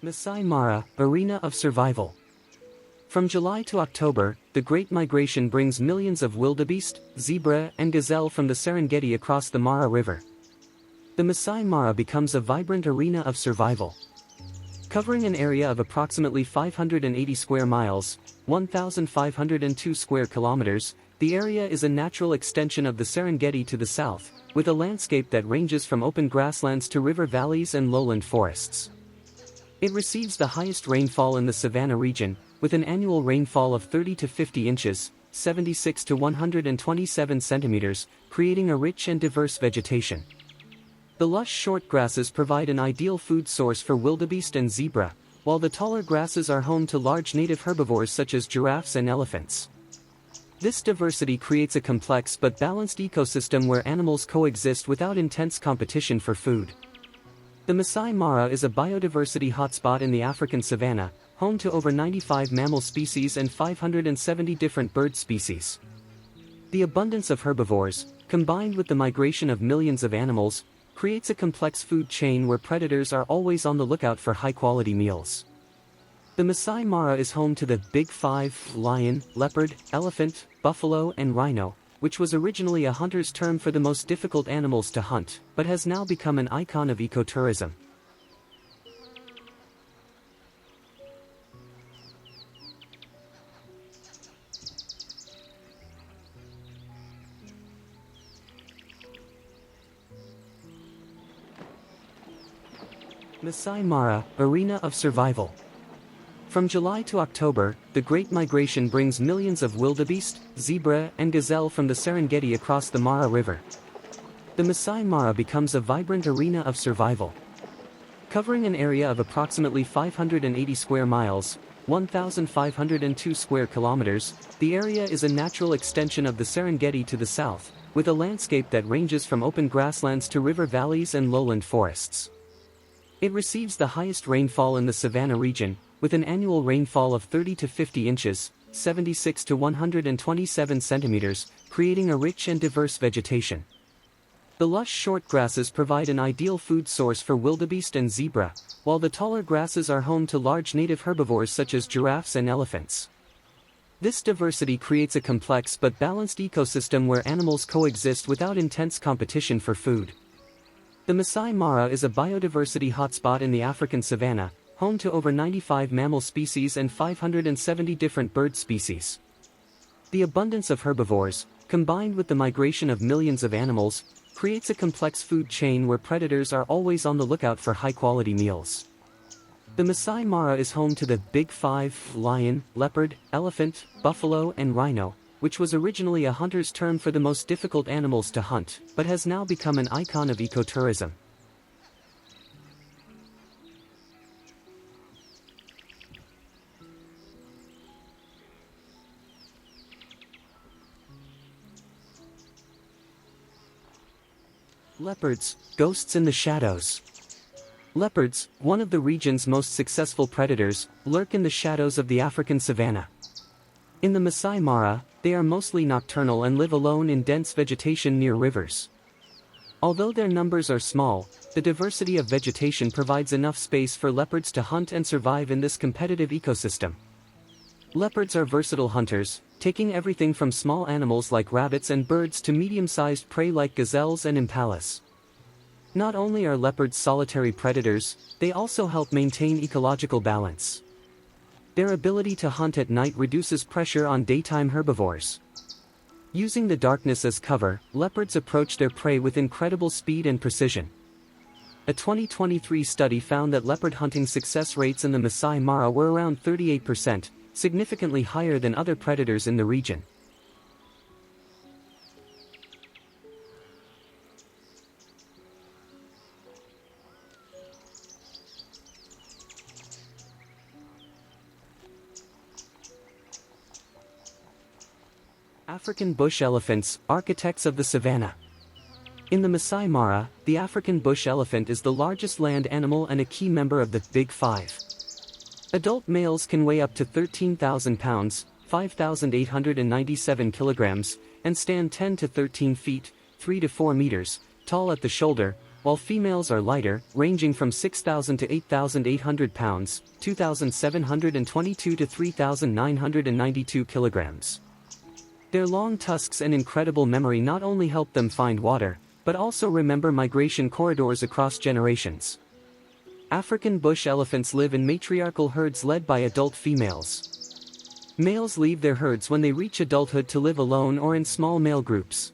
Maasai Mara, Arena of Survival. From July to October, the Great Migration brings millions of wildebeest, zebra and gazelle from the Serengeti across the Mara River. The Maasai Mara becomes a vibrant arena of survival. Covering an area of approximately 580 square miles, 1,502 square kilometers, the area is a natural extension of the Serengeti to the south, with a landscape that ranges from open grasslands to river valleys and lowland forests. It receives the highest rainfall in the Savannah region, with an annual rainfall of 30 to 50 inches, 76 to 127 centimeters, creating a rich and diverse vegetation. The lush short grasses provide an ideal food source for wildebeest and zebra, while the taller grasses are home to large native herbivores such as giraffes and elephants. This diversity creates a complex but balanced ecosystem where animals coexist without intense competition for food. The Maasai Mara is a biodiversity hotspot in the African savanna, home to over 95 mammal species and 570 different bird species. The abundance of herbivores, combined with the migration of millions of animals, creates a complex food chain where predators are always on the lookout for high-quality meals. The Maasai Mara is home to the Big Five: lion, leopard, elephant, buffalo, and rhino, which was originally a hunter's term for the most difficult animals to hunt, but has now become an icon of ecotourism. Maasai Mara, Arena of Survival. From July to October, the Great Migration brings millions of wildebeest, zebra, and gazelle from the Serengeti across the Mara River. The Maasai Mara becomes a vibrant arena of survival. Covering an area of approximately 580 square miles, 1,502 square kilometers, the area is a natural extension of the Serengeti to the south, with a landscape that ranges from open grasslands to river valleys and lowland forests. It receives the highest rainfall in the Savannah region, with an annual rainfall of 30 to 50 inches, 76 to 127 centimeters, creating a rich and diverse vegetation. The lush short grasses provide an ideal food source for wildebeest and zebra, while the taller grasses are home to large native herbivores such as giraffes and elephants. This diversity creates a complex but balanced ecosystem where animals coexist without intense competition for food. The Maasai Mara is a biodiversity hotspot in the African savanna, home to over 95 mammal species and 570 different bird species. The abundance of herbivores, combined with the migration of millions of animals, creates a complex food chain where predators are always on the lookout for high-quality meals. The Maasai Mara is home to the Big Five: lion, leopard, elephant, buffalo, and rhino, which was originally a hunter's term for the most difficult animals to hunt, but has now become an icon of ecotourism. Leopards, ghosts in the shadows. Leopards, one of the region's most successful predators, lurk in the shadows of the African savanna. In the Maasai Mara, they are mostly nocturnal and live alone in dense vegetation near rivers. Although their numbers are small, the diversity of vegetation provides enough space for leopards to hunt and survive in this competitive ecosystem. Leopards are versatile hunters, taking everything from small animals like rabbits and birds to medium-sized prey like gazelles and impalas. Not only are leopards solitary predators, they also help maintain ecological balance. Their ability to hunt at night reduces pressure on daytime herbivores. Using the darkness as cover, leopards approach their prey with incredible speed and precision. A 2023 study found that leopard hunting success rates in the Maasai Mara were around 38%, significantly higher than other predators in the region. African bush elephants, architects of the savanna. In the Maasai Mara, the African bush elephant is the largest land animal and a key member of the Big Five. Adult males can weigh up to 13,000 pounds, 5,897 kilograms, and stand 10 to 13 feet, 3 to 4 meters, tall at the shoulder, while females are lighter, ranging from 6,000 to 8,800 pounds, 2,722 to 3,992 kilograms. Their long tusks and incredible memory not only help them find water, but also remember migration corridors across generations. African bush elephants live in matriarchal herds led by adult females. Males leave their herds when they reach adulthood to live alone or in small male groups.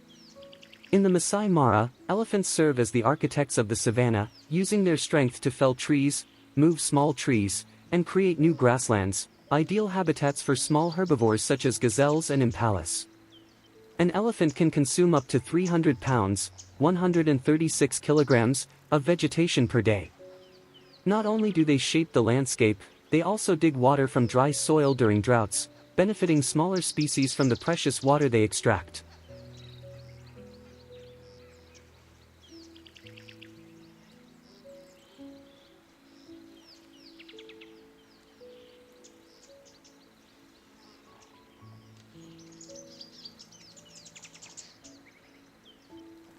In the Maasai Mara, elephants serve as the architects of the savanna, using their strength to fell trees, move small trees, and create new grasslands, ideal habitats for small herbivores such as gazelles and impalas. An elephant can consume up to 300 pounds, 136 kilograms, of vegetation per day. Not only do they shape the landscape, they also dig water from dry soil during droughts, benefiting smaller species from the precious water they extract.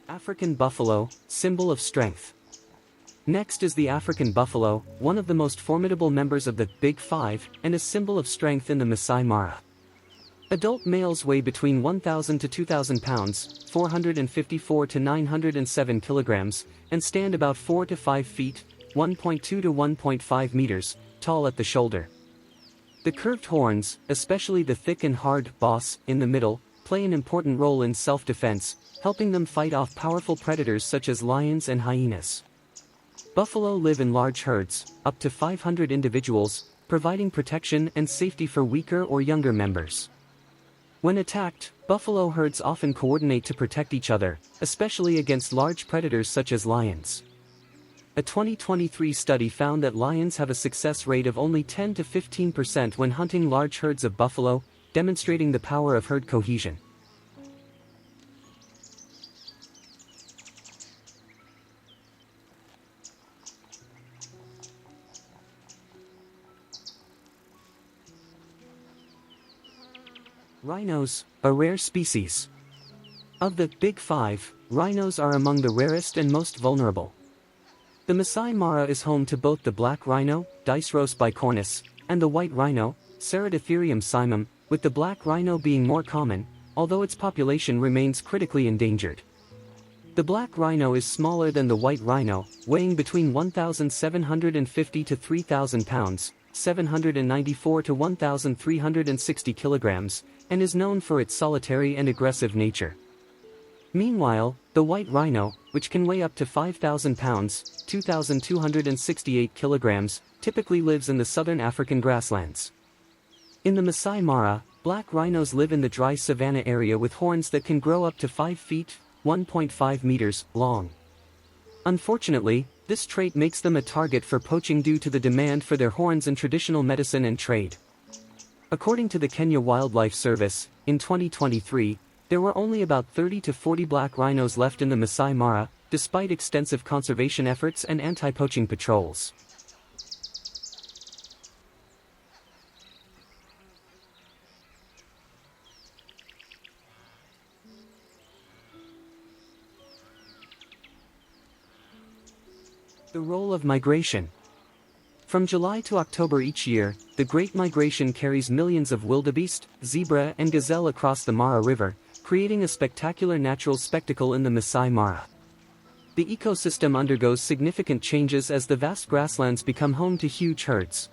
African buffalo, symbol of strength. Next is the African buffalo, one of the most formidable members of the Big Five and a symbol of strength in the Maasai Mara. Adult males weigh between 1,000 to 2,000 pounds, 454 to 907 kilograms, and stand about 4 to 5 feet, 1.2 to 1.5 meters, tall at the shoulder. The curved horns, especially the thick and hard boss in the middle, play an important role in self-defense, helping them fight off powerful predators such as lions and hyenas. Buffalo live in large herds, up to 500 individuals, providing protection and safety for weaker or younger members. When attacked, buffalo herds often coordinate to protect each other, especially against large predators such as lions. A 2023 study found that lions have a success rate of only 10 to 15% when hunting large herds of buffalo, demonstrating the power of herd cohesion. Rhinos, a rare species. Of the Big Five, rhinos are among the rarest and most vulnerable. The Maasai Mara is home to both the black rhino, Diceros bicornis, and the white rhino, Ceratotherium simum, with the black rhino being more common, although its population remains critically endangered. The black rhino is smaller than the white rhino, weighing between 1,750 to 3,000 pounds, 794 to 1,360 kilograms, and is known for its solitary and aggressive nature. Meanwhile, the white rhino, which can weigh up to 5,000 pounds, 2,268 kilograms, typically lives in the southern African grasslands. In the Maasai Mara, black rhinos live in the dry savanna area with horns that can grow up to 5 feet, 1.5 meters, long. Unfortunately, this trait makes them a target for poaching due to the demand for their horns in traditional medicine and trade. According to the Kenya Wildlife Service, in 2023, there were only about 30 to 40 black rhinos left in the Maasai Mara, despite extensive conservation efforts and anti-poaching patrols. The role of migration. From July to October each year, the Great Migration carries millions of wildebeest, zebra and gazelle across the Mara River, creating a spectacular natural spectacle in the Maasai Mara. The ecosystem undergoes significant changes as the vast grasslands become home to huge herds.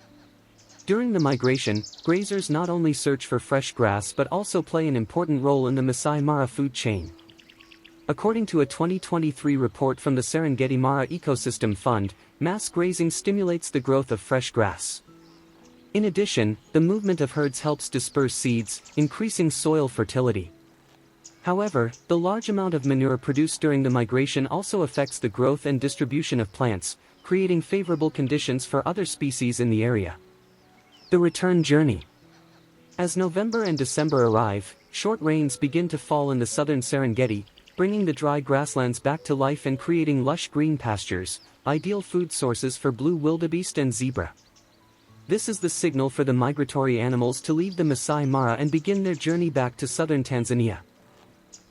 During the migration, grazers not only search for fresh grass but also play an important role in the Maasai Mara food chain. According to a 2023 report from the Serengeti Mara Ecosystem Fund, mass grazing stimulates the growth of fresh grass. In addition, the movement of herds helps disperse seeds, increasing soil fertility. However, the large amount of manure produced during the migration also affects the growth and distribution of plants, creating favorable conditions for other species in the area. The return journey. As November and December arrive, short rains begin to fall in the southern Serengeti, bringing the dry grasslands back to life and creating lush green pastures, ideal food sources for blue wildebeest and zebra. This is the signal for the migratory animals to leave the Maasai Mara and begin their journey back to southern Tanzania.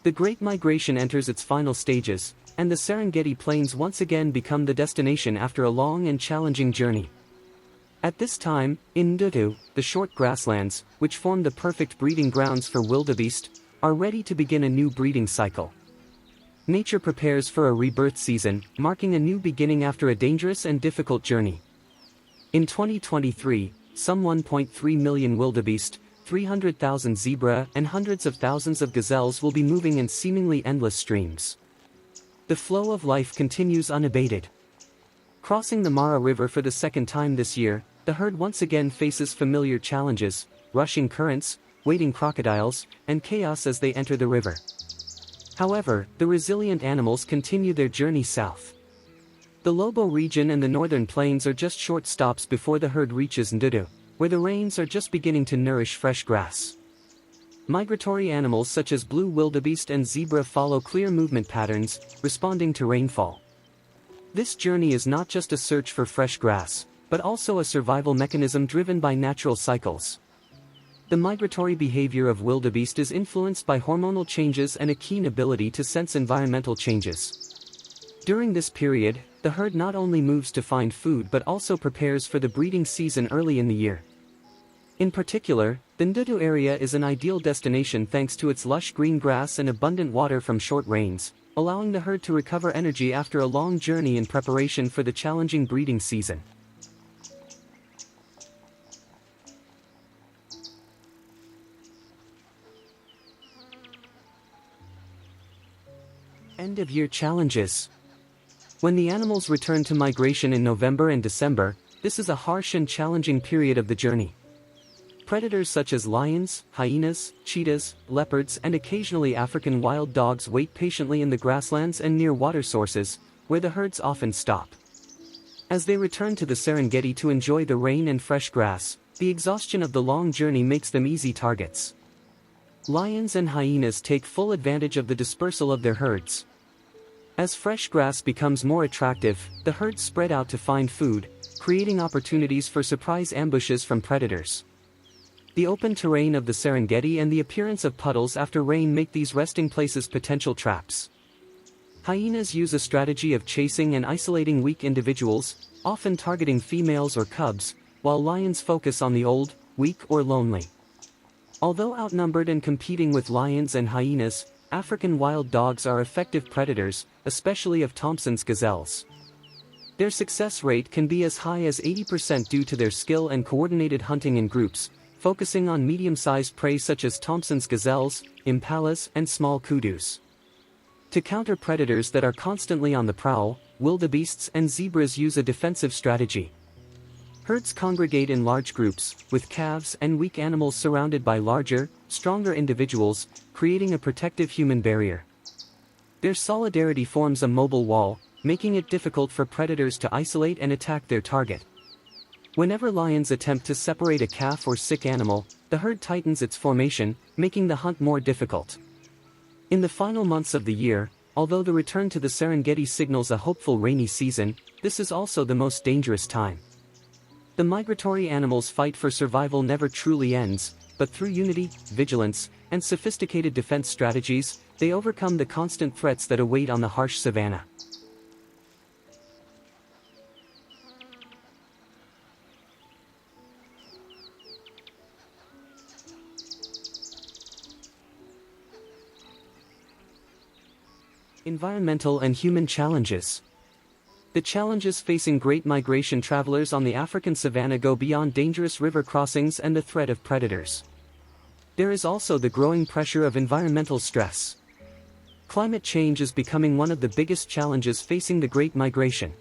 The Great Migration enters its final stages, and the Serengeti Plains once again become the destination after a long and challenging journey. At this time, in Ndutu, the short grasslands, which form the perfect breeding grounds for wildebeest, are ready to begin a new breeding cycle. Nature prepares for a rebirth season, marking a new beginning after a dangerous and difficult journey. In 2023, some 1.3 million wildebeest, 300,000 zebra and hundreds of thousands of gazelles will be moving in seemingly endless streams. The flow of life continues unabated. Crossing the Mara River for the second time this year, the herd once again faces familiar challenges: rushing currents, wading crocodiles, and chaos as they enter the river. However, the resilient animals continue their journey south. The Lobo region and the northern plains are just short stops before the herd reaches Ndudu, where the rains are just beginning to nourish fresh grass. Migratory animals such as blue wildebeest and zebra follow clear movement patterns, responding to rainfall. This journey is not just a search for fresh grass, but also a survival mechanism driven by natural cycles. The migratory behavior of wildebeest is influenced by hormonal changes and a keen ability to sense environmental changes. During this period, the herd not only moves to find food but also prepares for the breeding season early in the year. In particular, the Ndudu area is an ideal destination thanks to its lush green grass and abundant water from short rains, allowing the herd to recover energy after a long journey in preparation for the challenging breeding season. End-of-year challenges. When the animals return to migration in November and December, this is a harsh and challenging period of the journey. Predators such as lions, hyenas, cheetahs, leopards and occasionally African wild dogs wait patiently in the grasslands and near water sources, where the herds often stop. As they return to the Serengeti to enjoy the rain and fresh grass, the exhaustion of the long journey makes them easy targets. Lions and hyenas take full advantage of the dispersal of their herds. As fresh grass becomes more attractive, the herds spread out to find food, creating opportunities for surprise ambushes from predators. The open terrain of the Serengeti and the appearance of puddles after rain make these resting places potential traps. Hyenas use a strategy of chasing and isolating weak individuals, often targeting females or cubs, while lions focus on the old, weak or lonely. Although outnumbered and competing with lions and hyenas, African wild dogs are effective predators, especially of Thompson's gazelles. Their success rate can be as high as 80% due to their skill and coordinated hunting in groups, focusing on medium-sized prey such as Thompson's gazelles, impalas, and small kudus. To counter predators that are constantly on the prowl, wildebeests and zebras use a defensive strategy. Herds congregate in large groups, with calves and weak animals surrounded by larger, stronger individuals, creating a protective human barrier. Their solidarity forms a mobile wall, making it difficult for predators to isolate and attack their target. Whenever lions attempt to separate a calf or sick animal, the herd tightens its formation, making the hunt more difficult. In the final months of the year, although the return to the Serengeti signals a hopeful rainy season, this is also the most dangerous time. The migratory animals' fight for survival never truly ends, but through unity, vigilance, and sophisticated defense strategies, they overcome the constant threats that await on the harsh savanna. Environmental and human challenges. The challenges facing great migration travelers on the African savanna go beyond dangerous river crossings and the threat of predators. There is also the growing pressure of environmental stress. Climate change is becoming one of the biggest challenges facing the Great Migration.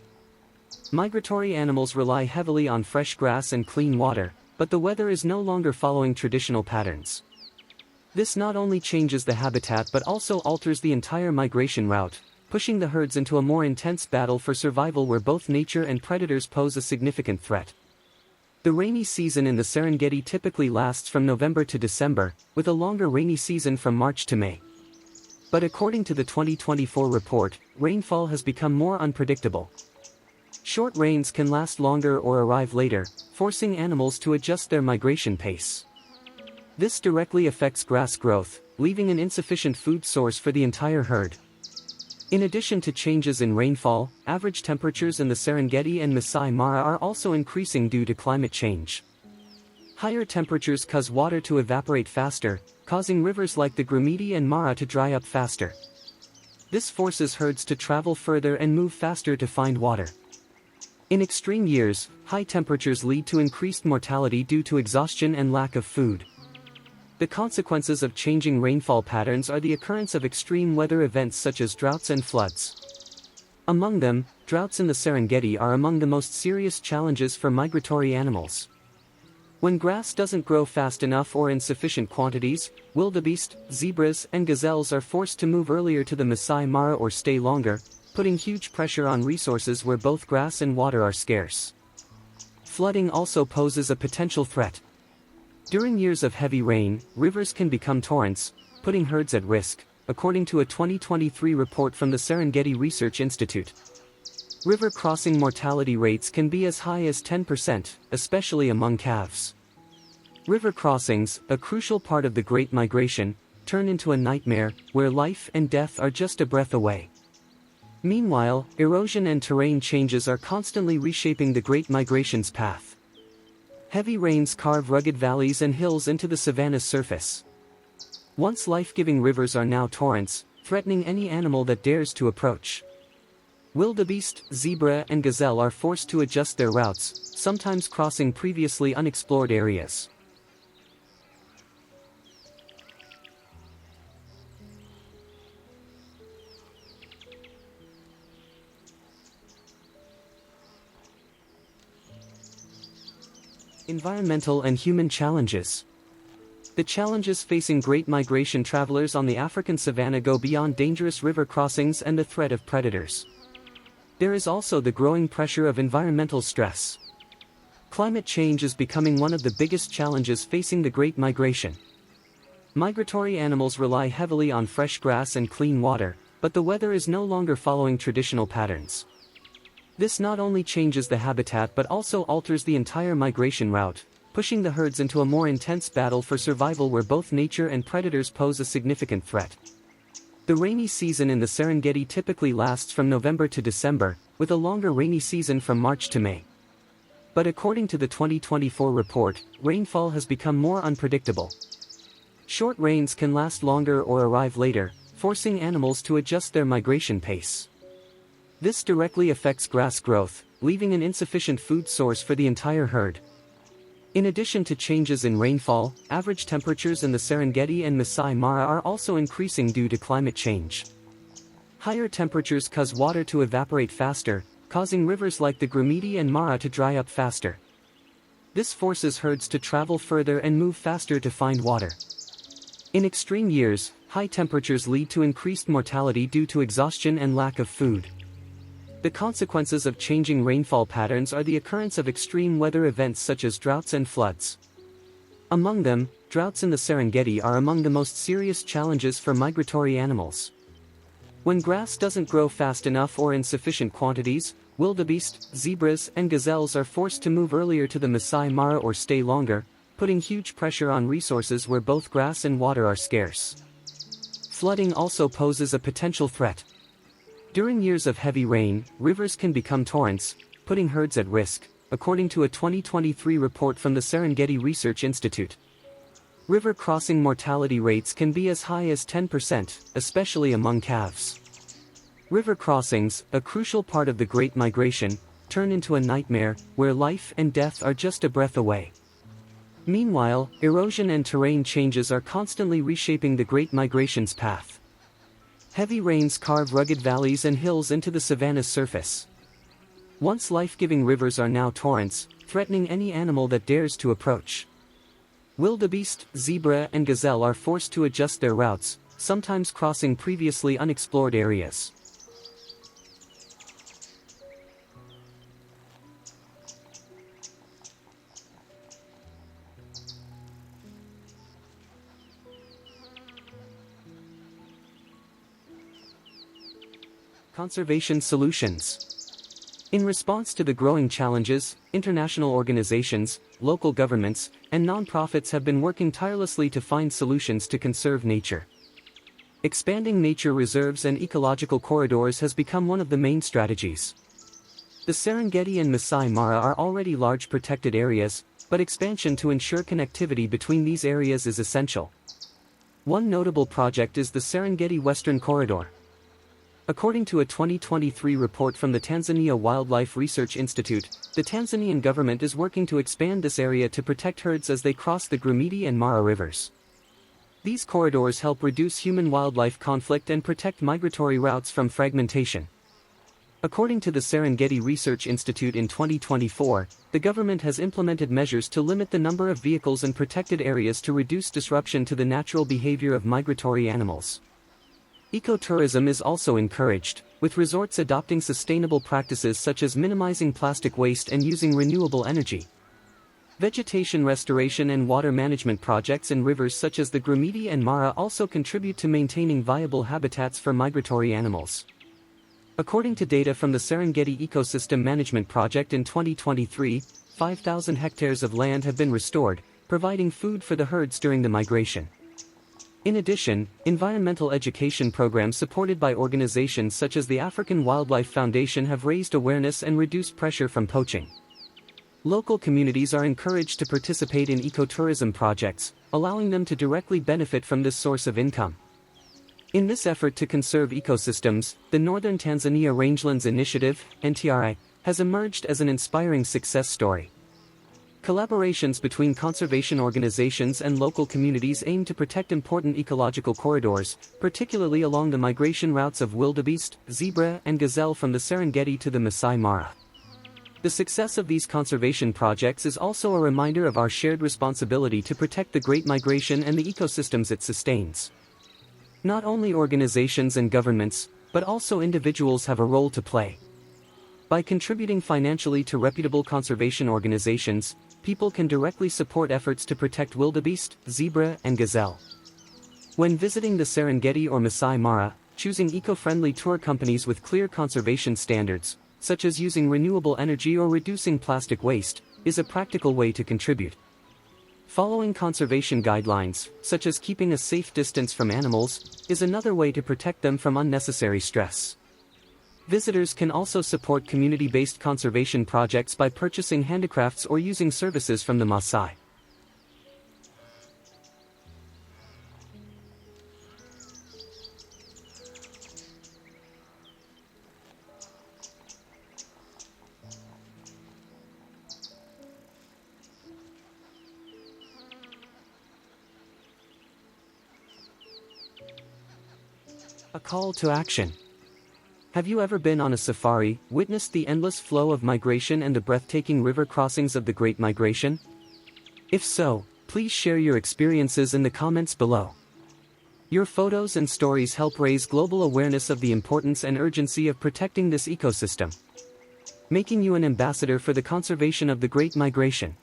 Migratory animals rely heavily on fresh grass and clean water, but the weather is no longer following traditional patterns. This not only changes the habitat but also alters the entire migration route, pushing the herds into a more intense battle for survival where both nature and predators pose a significant threat. The rainy season in the Serengeti typically lasts from November to December, with a longer rainy season from March to May. But according to the 2024 report, rainfall has become more unpredictable. Short rains can last longer or arrive later, forcing animals to adjust their migration pace. This directly affects grass growth, leaving an insufficient food source for the entire herd. In addition to changes in rainfall, average temperatures in the Serengeti and Maasai Mara are also increasing due to climate change. Higher temperatures cause water to evaporate faster, causing rivers like the Gramidi and Mara to dry up faster. This forces herds to travel further and move faster to find water. In extreme years, high temperatures lead to increased mortality due to exhaustion and lack of food. The consequences of changing rainfall patterns are the occurrence of extreme weather events such as droughts and floods. Among them, droughts in the Serengeti are among the most serious challenges for migratory animals. When grass doesn't grow fast enough or in sufficient quantities, wildebeest, zebras, and gazelles are forced to move earlier to the Maasai Mara or stay longer, putting huge pressure on resources where both grass and water are scarce. Flooding also poses a potential threat. During years of heavy rain, rivers can become torrents, putting herds at risk, according to a 2023 report from the Serengeti Research Institute. River crossing mortality rates can be as high as 10%, especially among calves. River crossings, a crucial part of the Great Migration, turn into a nightmare, where life and death are just a breath away. Meanwhile, erosion and terrain changes are constantly reshaping the Great Migration's path. Heavy rains carve rugged valleys and hills into the savanna's surface. Once life-giving rivers are now torrents, threatening any animal that dares to approach. Wildebeest, zebra, and gazelle are forced to adjust their routes, sometimes crossing previously unexplored areas. Environmental and human challenges. The challenges facing great migration travelers on the African savanna go beyond dangerous river crossings and the threat of predators. There is also the growing pressure of environmental stress. Climate change is becoming one of the biggest challenges facing the Great Migration. Migratory animals rely heavily on fresh grass and clean water, but the weather is no longer following traditional patterns. This not only changes the habitat but also alters the entire migration route, pushing the herds into a more intense battle for survival where both nature and predators pose a significant threat. The rainy season in the Serengeti typically lasts from November to December, with a longer rainy season from March to May. But according to the 2024 report, rainfall has become more unpredictable. Short rains can last longer or arrive later, forcing animals to adjust their migration pace. This directly affects grass growth, leaving an insufficient food source for the entire herd. In addition to changes in rainfall, average temperatures in the Serengeti and Maasai Mara are also increasing due to climate change. Higher temperatures cause water to evaporate faster, causing rivers like the Grumeti and Mara to dry up faster. This forces herds to travel further and move faster to find water. In extreme years, high temperatures lead to increased mortality due to exhaustion and lack of food. The consequences of changing rainfall patterns are the occurrence of extreme weather events such as droughts and floods. Among them, droughts in the Serengeti are among the most serious challenges for migratory animals. When grass doesn't grow fast enough or in sufficient quantities, wildebeest, zebras, and gazelles are forced to move earlier to the Maasai Mara or stay longer, putting huge pressure on resources where both grass and water are scarce. Flooding also poses a potential threat. During years of heavy rain, rivers can become torrents, putting herds at risk, according to a 2023 report from the Serengeti Research Institute. River crossing mortality rates can be as high as 10%, especially among calves. River crossings, a crucial part of the Great Migration, turn into a nightmare, where life and death are just a breath away. Meanwhile, erosion and terrain changes are constantly reshaping the Great Migration's path. Heavy rains carve rugged valleys and hills into the savanna's surface. Once life-giving rivers are now torrents, threatening any animal that dares to approach. Wildebeest, zebra, and gazelle are forced to adjust their routes, sometimes crossing previously unexplored areas. Conservation solutions. In response to the growing challenges, international organizations, local governments, and nonprofits have been working tirelessly to find solutions to conserve nature. Expanding nature reserves and ecological corridors has become one of the main strategies. The Serengeti and Maasai Mara are already large protected areas, but expansion to ensure connectivity between these areas is essential. One notable project is the Serengeti Western Corridor. According to a 2023 report from the Tanzania Wildlife Research Institute, the Tanzanian government is working to expand this area to protect herds as they cross the Grumiti and Mara rivers. These corridors help reduce human-wildlife conflict and protect migratory routes from fragmentation. According to the Serengeti Research Institute in 2024, the government has implemented measures to limit the number of vehicles in protected areas to reduce disruption to the natural behavior of migratory animals. Ecotourism is also encouraged, with resorts adopting sustainable practices such as minimizing plastic waste and using renewable energy. Vegetation restoration and water management projects in rivers such as the Grumiti and Mara also contribute to maintaining viable habitats for migratory animals. According to data from the Serengeti Ecosystem Management Project in 2023, 5,000 hectares of land have been restored, providing food for the herds during the migration. In addition, environmental education programs supported by organizations such as the African Wildlife Foundation have raised awareness and reduced pressure from poaching. Local communities are encouraged to participate in ecotourism projects, allowing them to directly benefit from this source of income. In this effort to conserve ecosystems, the Northern Tanzania Rangelands Initiative, NTRI, has emerged as an inspiring success story. Collaborations between conservation organizations and local communities aim to protect important ecological corridors, particularly along the migration routes of wildebeest, zebra, and gazelle from the Serengeti to the Maasai Mara. The success of these conservation projects is also a reminder of our shared responsibility to protect the Great Migration and the ecosystems it sustains. Not only organizations and governments, but also individuals have a role to play. By contributing financially to reputable conservation organizations, people can directly support efforts to protect wildebeest, zebra, and gazelle. When visiting the Serengeti or Maasai Mara, choosing eco-friendly tour companies with clear conservation standards, such as using renewable energy or reducing plastic waste, is a practical way to contribute. Following conservation guidelines, such as keeping a safe distance from animals, is another way to protect them from unnecessary stress. Visitors can also support community-based conservation projects by purchasing handicrafts or using services from the Maasai. A call to action. Have you ever been on a safari, witnessed the endless flow of migration and the breathtaking river crossings of the Great Migration? If so, please share your experiences in the comments below. Your photos and stories help raise global awareness of the importance and urgency of protecting this ecosystem, making you an ambassador for the conservation of the Great Migration.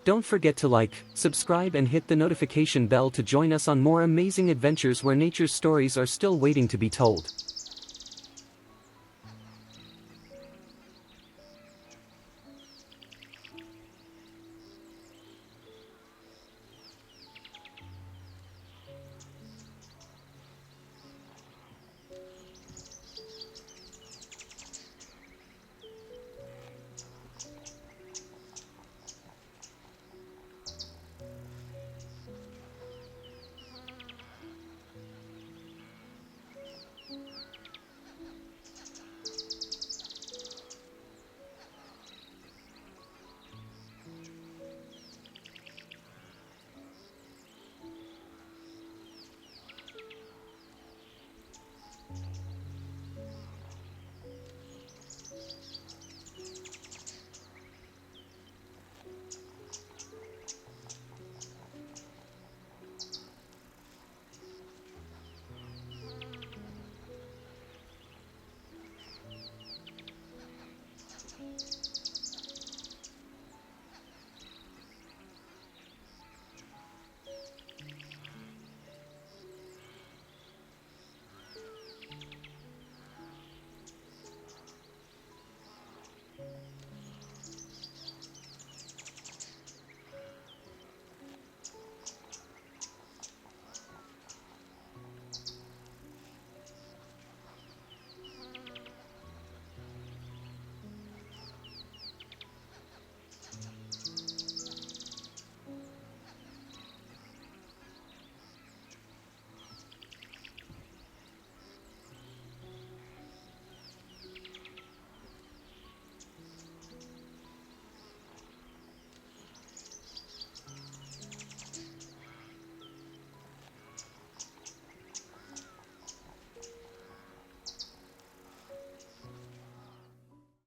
Don't forget to like, subscribe, and hit the notification bell to join us on more amazing adventures where nature's stories are still waiting to be told.